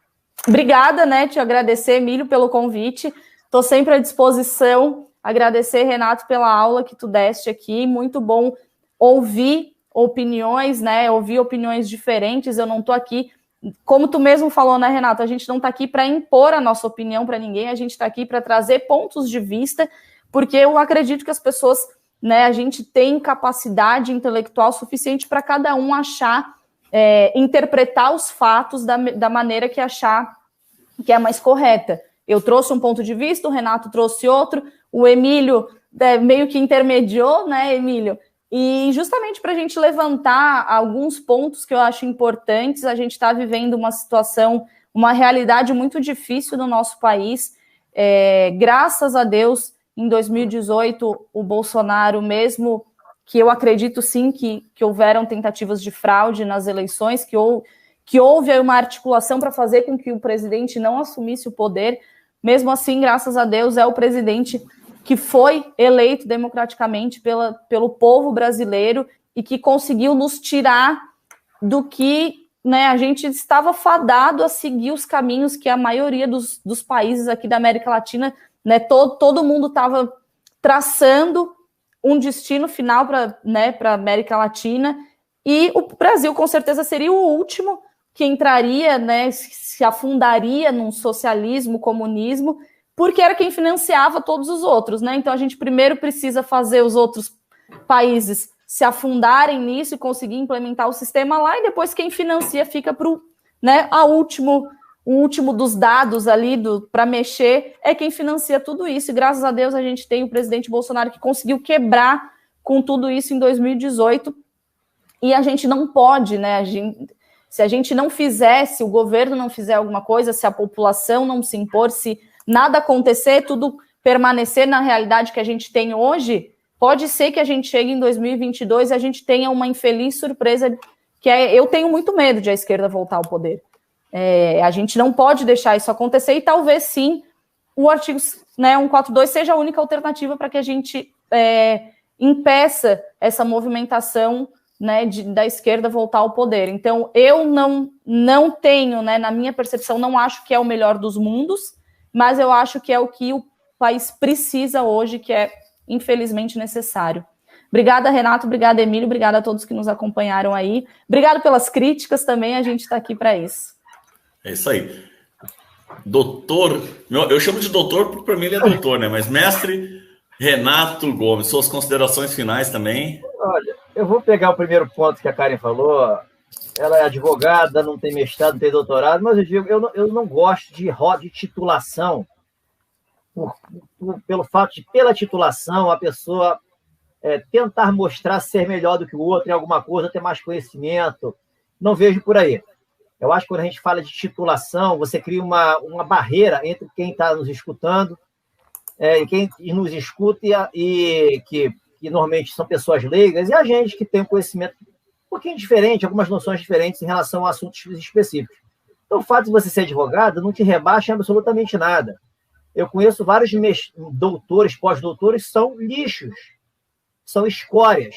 Obrigada, né? Te agradecer, Emílio, pelo convite. Estou sempre à disposição. Agradecer, Renato, pela aula que tu deste aqui. Muito bom ouvir opiniões, né? Ouvir opiniões diferentes. Eu não estou aqui, como tu mesmo falou, né, Renato? A gente não está aqui para impor a nossa opinião para ninguém. A gente está aqui para trazer pontos de vista, porque eu acredito que as pessoas, né? A gente tem capacidade intelectual suficiente para cada um achar, interpretar os fatos da maneira que achar que é mais correta. Eu trouxe um ponto de vista, o Renato trouxe outro, o Emílio meio que intermediou, né, Emílio? E justamente para a gente levantar alguns pontos que eu acho importantes, a gente está vivendo uma situação, uma realidade muito difícil no nosso país. Graças a Deus, em 2018, o Bolsonaro, mesmo que eu acredito sim que houveram tentativas de fraude nas eleições, que houve uma articulação para fazer com que o presidente não assumisse o poder, mesmo assim, graças a Deus, é o presidente que foi eleito democraticamente pelo povo brasileiro e que conseguiu nos tirar do que, né, a gente estava fadado a seguir os caminhos que a maioria dos países aqui da América Latina, né, todo mundo estava traçando um destino final para, né, a América Latina, e o Brasil com certeza seria o último que entraria, né, se afundaria num socialismo, comunismo, porque era quem financiava todos os outros, né? Então a gente primeiro precisa fazer os outros países se afundarem nisso e conseguir implementar o sistema lá, e depois quem financia fica para o, né, o último dos dados ali para mexer é quem financia tudo isso. E graças a Deus a gente tem o presidente Bolsonaro que conseguiu quebrar com tudo isso em 2018, e a gente não pode, né? Se a gente não fizer, se o governo não fizer alguma coisa, se a população não se impor, se nada acontecer, tudo permanecer na realidade que a gente tem hoje, pode ser que a gente chegue em 2022 e a gente tenha uma infeliz surpresa, eu tenho muito medo de a esquerda voltar ao poder. A gente não pode deixar isso acontecer, e talvez sim o artigo, né, 142 seja a única alternativa para que a gente impeça essa movimentação, né, da esquerda voltar ao poder. Então, eu não tenho, né, na minha percepção, não acho que é o melhor dos mundos, mas eu acho que é o que o país precisa hoje, que é, infelizmente, necessário. Obrigada, Renato, obrigada, Emílio, obrigada a todos que nos acompanharam aí. Obrigado pelas críticas também, a gente está aqui para isso. É isso aí. Doutor, eu chamo de doutor porque para mim ele é doutor, né? Mas mestre Renato Gomes, suas considerações finais também. Olha, eu vou pegar o primeiro ponto que a Karen falou. ela é advogada, não tem mestrado, não tem doutorado, mas eu digo, eu não gosto de titulação, pelo fato de, pela titulação, a pessoa tentar mostrar ser melhor do que o outro em alguma coisa, ter mais conhecimento. Não vejo por aí. Eu acho que quando a gente fala de titulação, você cria uma barreira entre quem está nos escutando e quem nos escuta e que normalmente são pessoas leigas, e a gente que tem um conhecimento um pouquinho diferente, algumas noções diferentes em relação a assuntos específicos. Então, o fato de você ser advogado não te rebaixa em absolutamente nada. Eu conheço vários doutores, pós-doutores, são lixos, são escórias.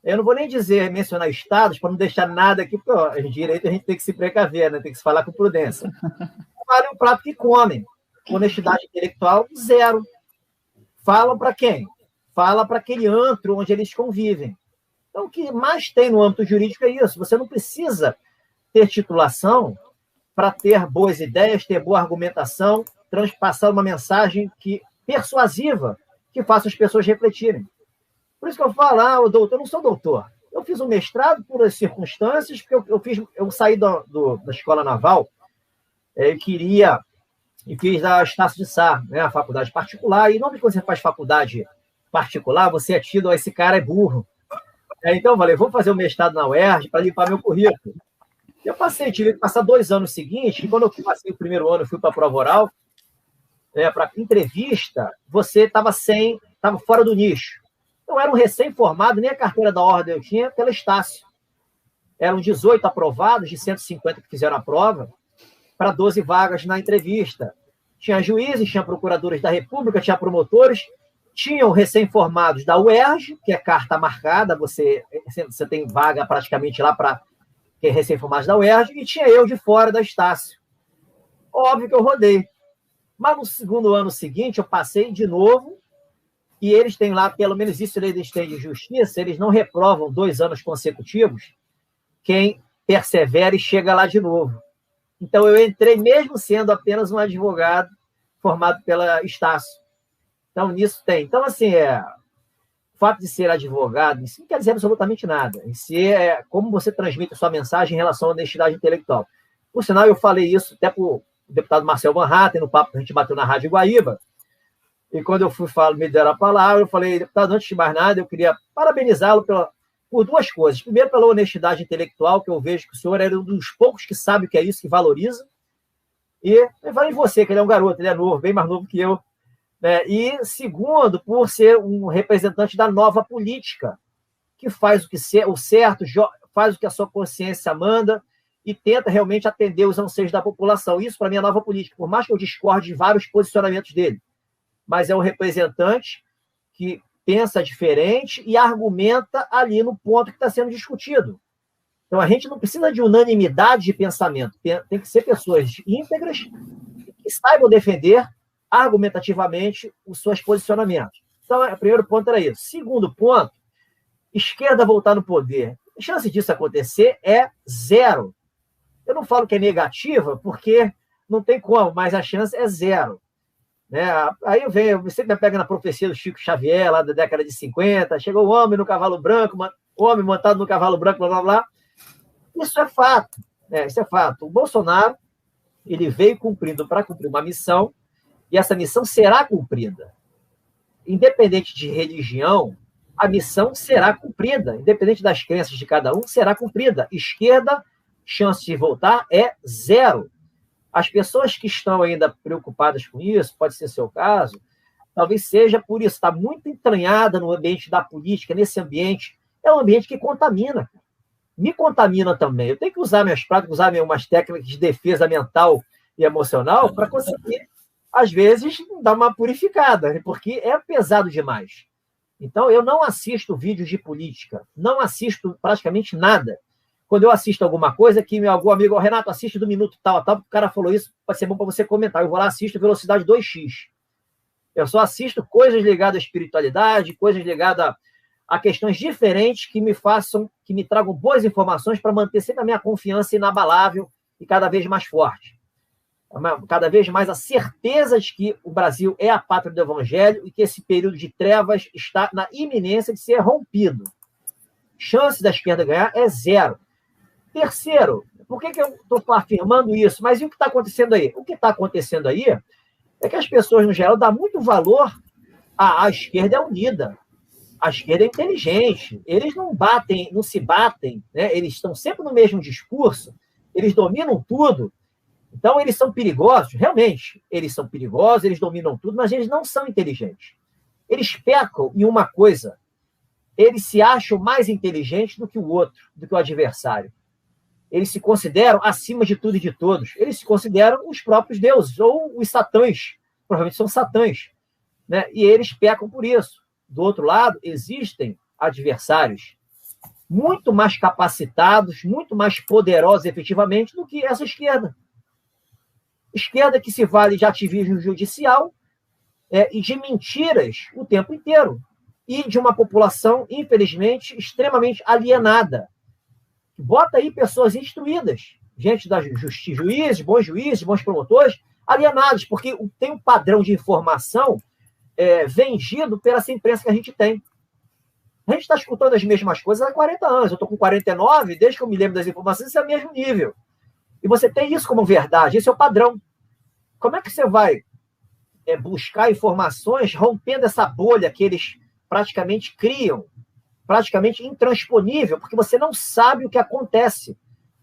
Eu não vou nem mencionar estados, para não deixar nada aqui, porque em direito a gente tem que se precaver, né? Tem que se falar com prudência. Vale um prato que comem. Honestidade intelectual, zero. Falam para quem? Fala para aquele antro onde eles convivem. Então, o que mais tem no âmbito jurídico é isso. Você não precisa ter titulação para ter boas ideias, ter boa argumentação, transpassar uma mensagem persuasiva que faça as pessoas refletirem. Por isso que eu falo, doutor, eu não sou doutor. Eu fiz um mestrado por as circunstâncias, porque eu saí da escola naval e fiz a Estácio de Sá, né, a faculdade particular, e normalmente quando você faz faculdade particular, você é tido, esse cara é burro. Então eu falei, vou fazer o mestrado na UERJ para limpar meu currículo. Eu tive que passar 2 anos seguintes, e quando eu passei o primeiro ano, eu fui para a prova oral, para entrevista, você estava fora do nicho. Eu era um recém-formado, nem a carteira da ordem eu tinha, pela Estácio. Eram 18 aprovados, de 150 que fizeram a prova, para 12 vagas na entrevista. Tinha juízes, tinha procuradores da República, tinha promotores, tinham recém-formados da UERJ, que é carta marcada, você tem vaga praticamente lá para quem é recém-formados da UERJ, e tinha eu de fora da Estácio. Óbvio que eu rodei. Mas no segundo ano seguinte, eu passei de novo, e eles têm lá, pelo menos isso eles têm de justiça, eles não reprovam 2 anos consecutivos quem persevera e chega lá de novo. Então, eu entrei mesmo sendo apenas um advogado formado pela Estácio. Então, nisso tem. Então, assim, o fato de ser advogado, isso não quer dizer absolutamente nada. Em si, é como você transmite a sua mensagem em relação à honestidade intelectual. Por sinal, eu falei isso até para o deputado Marcel Van Hatten, no papo que a gente bateu na Rádio Guaíba, e quando eu me deram a palavra, eu falei, deputado, antes de mais nada, eu queria parabenizá-lo por 2 coisas. Primeiro, pela honestidade intelectual, que eu vejo que o senhor é um dos poucos que sabe o que é isso, que valoriza. E eu falei em você, que ele é um garoto, ele é novo, bem mais novo que eu. E segundo, por ser um representante da nova política, que faz o certo, faz o que a sua consciência manda e tenta realmente atender os anseios da população. Isso, para mim, é a nova política, por mais que eu discorde de vários posicionamentos dele. Mas é um representante que pensa diferente e argumenta ali no ponto que está sendo discutido. Então, a gente não precisa de unanimidade de pensamento. Tem que ser pessoas íntegras que saibam defender argumentativamente os seus posicionamentos. Então, o primeiro ponto era isso. Segundo ponto, esquerda voltar no poder. A chance disso acontecer é 0. Eu não falo que é negativa, porque não tem como, mas a chance é 0. Aí você me pega na profecia do Chico Xavier, lá da década de 50, chegou o homem no cavalo branco, o homem montado no cavalo branco, blá, blá, blá. Isso é fato. Isso é fato. O Bolsonaro, ele veio para cumprir uma missão, e essa missão será cumprida. Independente de religião, a missão será cumprida. Independente das crenças de cada um, será cumprida. Esquerda, chance de voltar é 0. As pessoas que estão ainda preocupadas com isso, pode ser seu caso, talvez seja por isso, está muito entranhada no ambiente da política, nesse ambiente, é um ambiente que contamina. Me contamina também. Eu tenho que usar minhas práticas, usar umas técnicas de defesa mental e emocional para conseguir, às vezes, dar uma purificada, porque é pesado demais. Então, eu não assisto vídeos de política, não assisto praticamente nada. Quando eu assisto alguma coisa, que algum amigo, Renato, assiste do minuto tal, o cara falou isso, pode ser bom para você comentar. Eu vou lá, assisto velocidade 2x. Eu só assisto coisas ligadas à espiritualidade, coisas ligadas a questões diferentes que me tragam boas informações para manter sempre a minha confiança inabalável e cada vez mais forte. Cada vez mais a certeza de que o Brasil é a pátria do Evangelho e que esse período de trevas está na iminência de ser rompido. Chance da esquerda ganhar é 0. Terceiro, por que eu estou afirmando isso? Mas e o que está acontecendo aí? O que está acontecendo aí é que as pessoas, no geral, dão muito valor à esquerda unida. A esquerda é inteligente. Eles não se batem, né? Eles estão sempre no mesmo discurso, eles dominam tudo. Então, eles são perigosos, realmente. Eles são perigosos, eles dominam tudo, mas eles não são inteligentes. Eles pecam em uma coisa. Eles se acham mais inteligentes do que o outro, do que o adversário. Eles se consideram acima de tudo e de todos. Eles se consideram os próprios deuses, ou os satãs. Provavelmente são satãs. Né? E eles pecam por isso. Do outro lado, existem adversários muito mais capacitados, muito mais poderosos efetivamente do que essa esquerda. Esquerda que se vale de ativismo judicial e de mentiras o tempo inteiro. E de uma população, infelizmente, extremamente alienada. Bota aí pessoas instruídas, gente da juízes, bons promotores, alienados, porque tem um padrão de informação vendido pela essa imprensa que a gente tem. A gente está escutando as mesmas coisas há 40 anos. Eu estou com 49, desde que eu me lembro das informações, isso é o mesmo nível. E você tem isso como verdade, esse é o padrão. Como é que você vai buscar informações rompendo essa bolha que eles praticamente criam, praticamente intransponível, porque você não sabe o que acontece.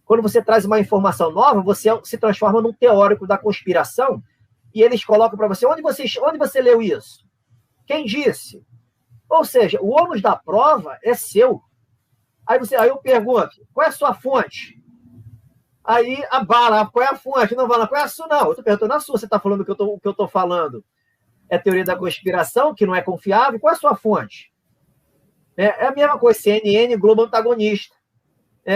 Quando você traz uma informação nova, você se transforma num teórico da conspiração e eles colocam para você, onde você leu isso? Quem disse? Ou seja, o ônus da prova é seu. Aí eu pergunto, qual é a sua fonte? Aí a bala, qual é a fonte? Não, qual é a sua? Não, eu estou perguntando a sua, você está falando o que eu estou falando. É teoria da conspiração, que não é confiável, qual é a sua fonte? É a mesma coisa, CNN, Globo antagonista.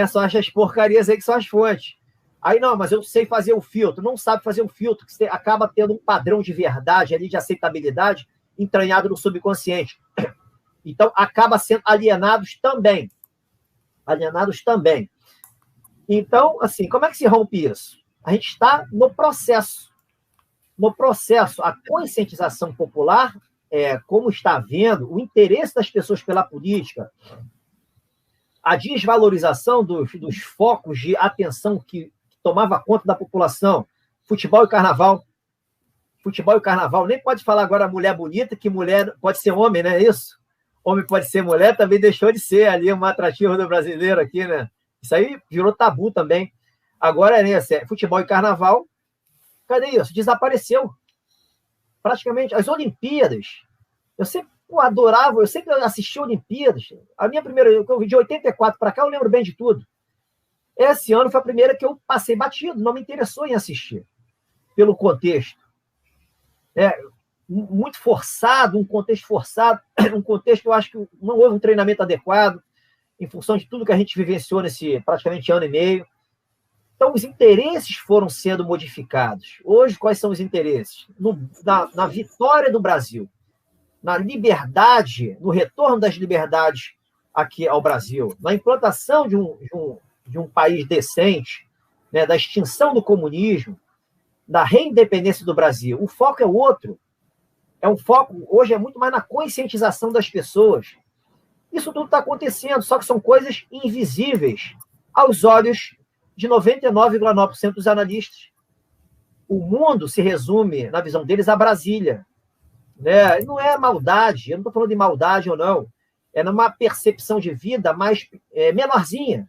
São essas porcarias aí que são as fontes. Aí não, mas eu sei fazer o filtro. Não sabe fazer o filtro, que você acaba tendo um padrão de verdade ali, de aceitabilidade, entranhado no subconsciente. Então, acaba sendo alienados também. Então, assim, como é que se rompe isso? A gente está no processo. No processo, a conscientização popular, como está havendo, o interesse das pessoas pela política, a desvalorização dos focos de atenção que tomava conta da população, futebol e carnaval. Futebol e carnaval, nem pode falar agora mulher bonita, que mulher pode ser homem, não é isso? Homem pode ser mulher, também deixou de ser ali uma atrativa do brasileiro aqui, né? Isso aí virou tabu também. Agora futebol e carnaval, cadê isso? Desapareceu. Praticamente, as Olimpíadas, eu sempre adorava, eu sempre assisti Olimpíadas. A minha primeira, de 84 para cá, eu lembro bem de tudo. Esse ano foi a primeira que eu passei batido, não me interessou em assistir, pelo contexto. Muito forçado, um contexto forçado, um contexto que eu acho que não houve um treinamento adequado, em função de tudo que a gente vivenciou nesse praticamente ano e meio. Então, os interesses foram sendo modificados. Hoje, quais são os interesses? Na vitória do Brasil, na liberdade, no retorno das liberdades aqui ao Brasil, na implantação de um país decente, né, da extinção do comunismo, da reindependência do Brasil. O foco é outro. Hoje é muito mais na conscientização das pessoas. Isso tudo está acontecendo, só que são coisas invisíveis aos olhos de 99,9% dos analistas. O mundo se resume, na visão deles, a Brasília. Né? Não é maldade, eu não estou falando de maldade ou não. É numa percepção de vida mais menorzinha.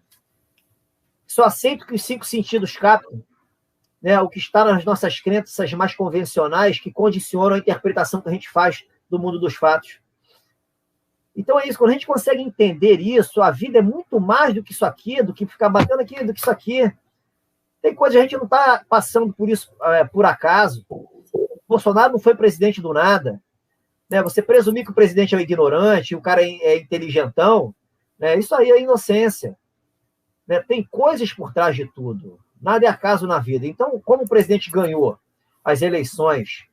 Só aceito que os 5 sentidos captam, né? O que está nas nossas crenças mais convencionais que condicionam a interpretação que a gente faz do mundo dos fatos. Então é isso, quando a gente consegue entender isso, a vida é muito mais do que isso aqui, do que ficar batendo aqui, do que isso aqui. Tem coisa que a gente não está passando por isso por acaso. O Bolsonaro não foi presidente do nada. Né? Você presumir que o presidente é um ignorante, o cara é inteligentão, né? Isso aí é inocência. Né? Tem coisas por trás de tudo. Nada é acaso na vida. Então, como o presidente ganhou as eleições,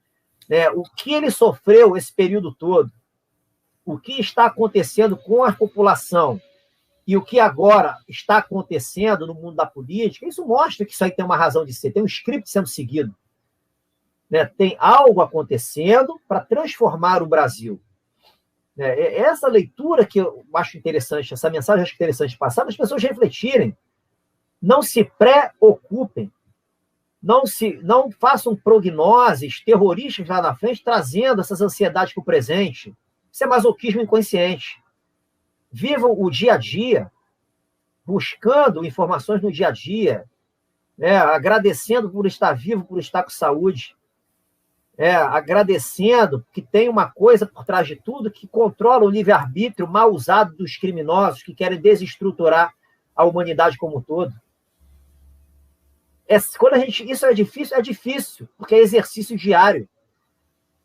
né? O que ele sofreu esse período todo, o que está acontecendo com a população e o que agora está acontecendo no mundo da política, isso mostra que isso aí tem uma razão de ser, tem um script sendo seguido. Né? Tem algo acontecendo para transformar o Brasil. Né? Essa leitura que eu acho interessante, essa mensagem eu acho interessante passar, para as pessoas refletirem. Não se preocupem. Não façam prognoses terroristas lá na frente, trazendo essas ansiedades para o presente. Isso é masoquismo inconsciente. Vivam o dia a dia, buscando informações no dia a dia, agradecendo por estar vivo, por estar com saúde, agradecendo que tem uma coisa por trás de tudo que controla o livre-arbítrio mal usado dos criminosos que querem desestruturar a humanidade como um todo. Isso é difícil, porque é exercício diário.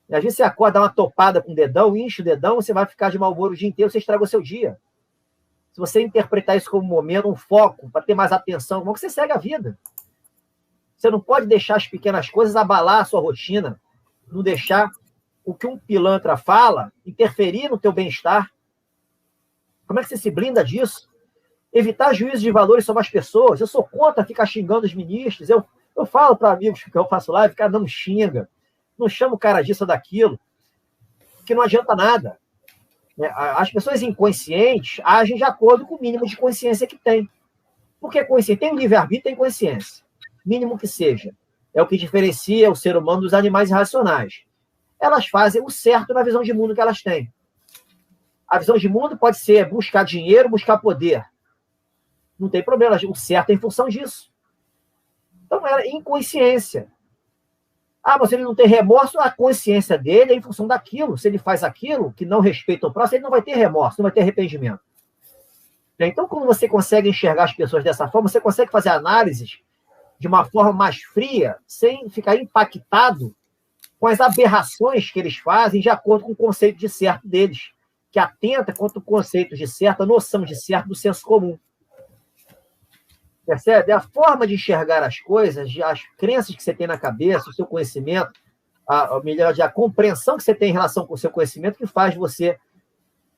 E às vezes você acorda, dá uma topada com o dedão, enche o dedão, você vai ficar de mau humor o dia inteiro, você estraga o seu dia. Se você interpretar isso como um momento, um foco, para ter mais atenção, como que você segue a vida? Você não pode deixar as pequenas coisas abalar a sua rotina, não deixar o que um pilantra fala interferir no teu bem-estar. Como é que você se blinda disso? Evitar juízo de valores sobre as pessoas. Eu sou contra ficar xingando os ministros. Eu falo para amigos que eu faço live, cara, não xinga. Não chama o cara disso ou daquilo, que não adianta nada. As pessoas inconscientes agem de acordo com o mínimo de consciência que tem. Por que consciência? Tem um livre-arbítrio, tem consciência. Mínimo que seja. É o que diferencia o ser humano dos animais irracionais. Elas fazem o certo na visão de mundo que elas têm. A visão de mundo pode ser buscar dinheiro, buscar poder. Não tem problema, o certo é em função disso. Então, era inconsciência. Mas ele não tem remorso, a consciência dele é em função daquilo. Se ele faz aquilo que não respeita o próximo, ele não vai ter remorso, não vai ter arrependimento. Então, quando você consegue enxergar as pessoas dessa forma, você consegue fazer análises de uma forma mais fria, sem ficar impactado com as aberrações que eles fazem de acordo com o conceito de certo deles, que atenta contra o conceito de certo, a noção de certo do senso comum. Percebe? A forma de enxergar as coisas, as crenças que você tem na cabeça, o seu conhecimento, a compreensão que você tem em relação com o seu conhecimento, que faz você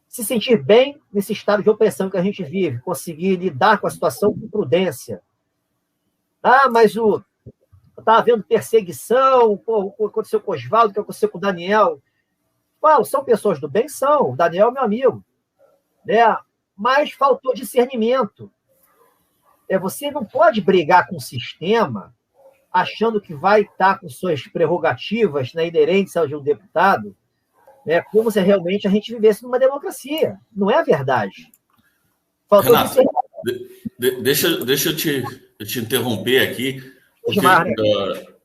se sentir bem nesse estado de opressão que a gente vive, conseguir lidar com a situação com prudência. Mas está havendo perseguição, aconteceu com o Oswaldo, o que aconteceu com o Daniel. São pessoas do bem? São. O Daniel é meu amigo. Mas faltou discernimento. Você não pode brigar com o sistema achando que vai estar com suas prerrogativas inerentes ao de um deputado, como se realmente a gente vivesse numa democracia. Não é a verdade. Faltou Renato, deixa eu te interromper aqui, porque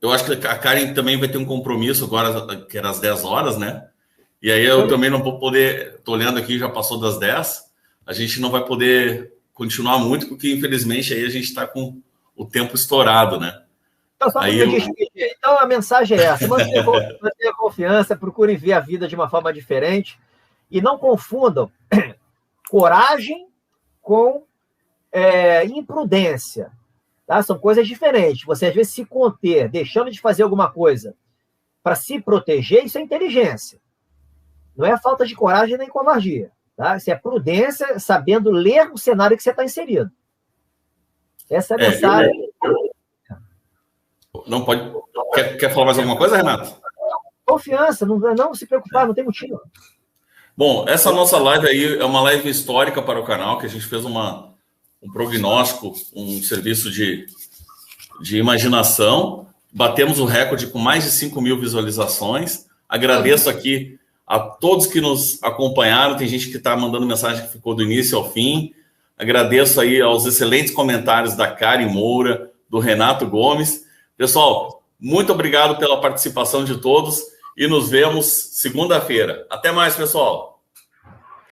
eu acho que a Karen também vai ter um compromisso agora, que era às 10 horas, né? E aí eu também não vou poder, estou olhando aqui, já passou das 10, a gente não vai poder continuar muito, porque infelizmente aí a gente está com o tempo estourado, né? Então a mensagem é essa: mantenha confiança, procurem ver a vida de uma forma diferente e não confundam coragem com imprudência. Tá? São coisas diferentes. Você às vezes se conter, deixando de fazer alguma coisa para se proteger, isso é inteligência. Não é falta de coragem nem covardia. Tá? Isso é prudência, sabendo ler o cenário que você está inserido. Essa é a mensagem. Não pode. Quer falar mais alguma coisa, Renato? Confiança, não se preocupar, não tem motivo. Bom, essa nossa live aí é uma live histórica para o canal, que a gente fez um prognóstico, um serviço de imaginação. Batemos o recorde com mais de 5 mil visualizações. Agradeço aqui a todos que nos acompanharam. Tem gente que está mandando mensagem que ficou do início ao fim. Agradeço aí aos excelentes comentários da Karen Moura, do Renato Gomes. Pessoal, muito obrigado pela participação de todos e nos vemos segunda-feira. Até mais, pessoal.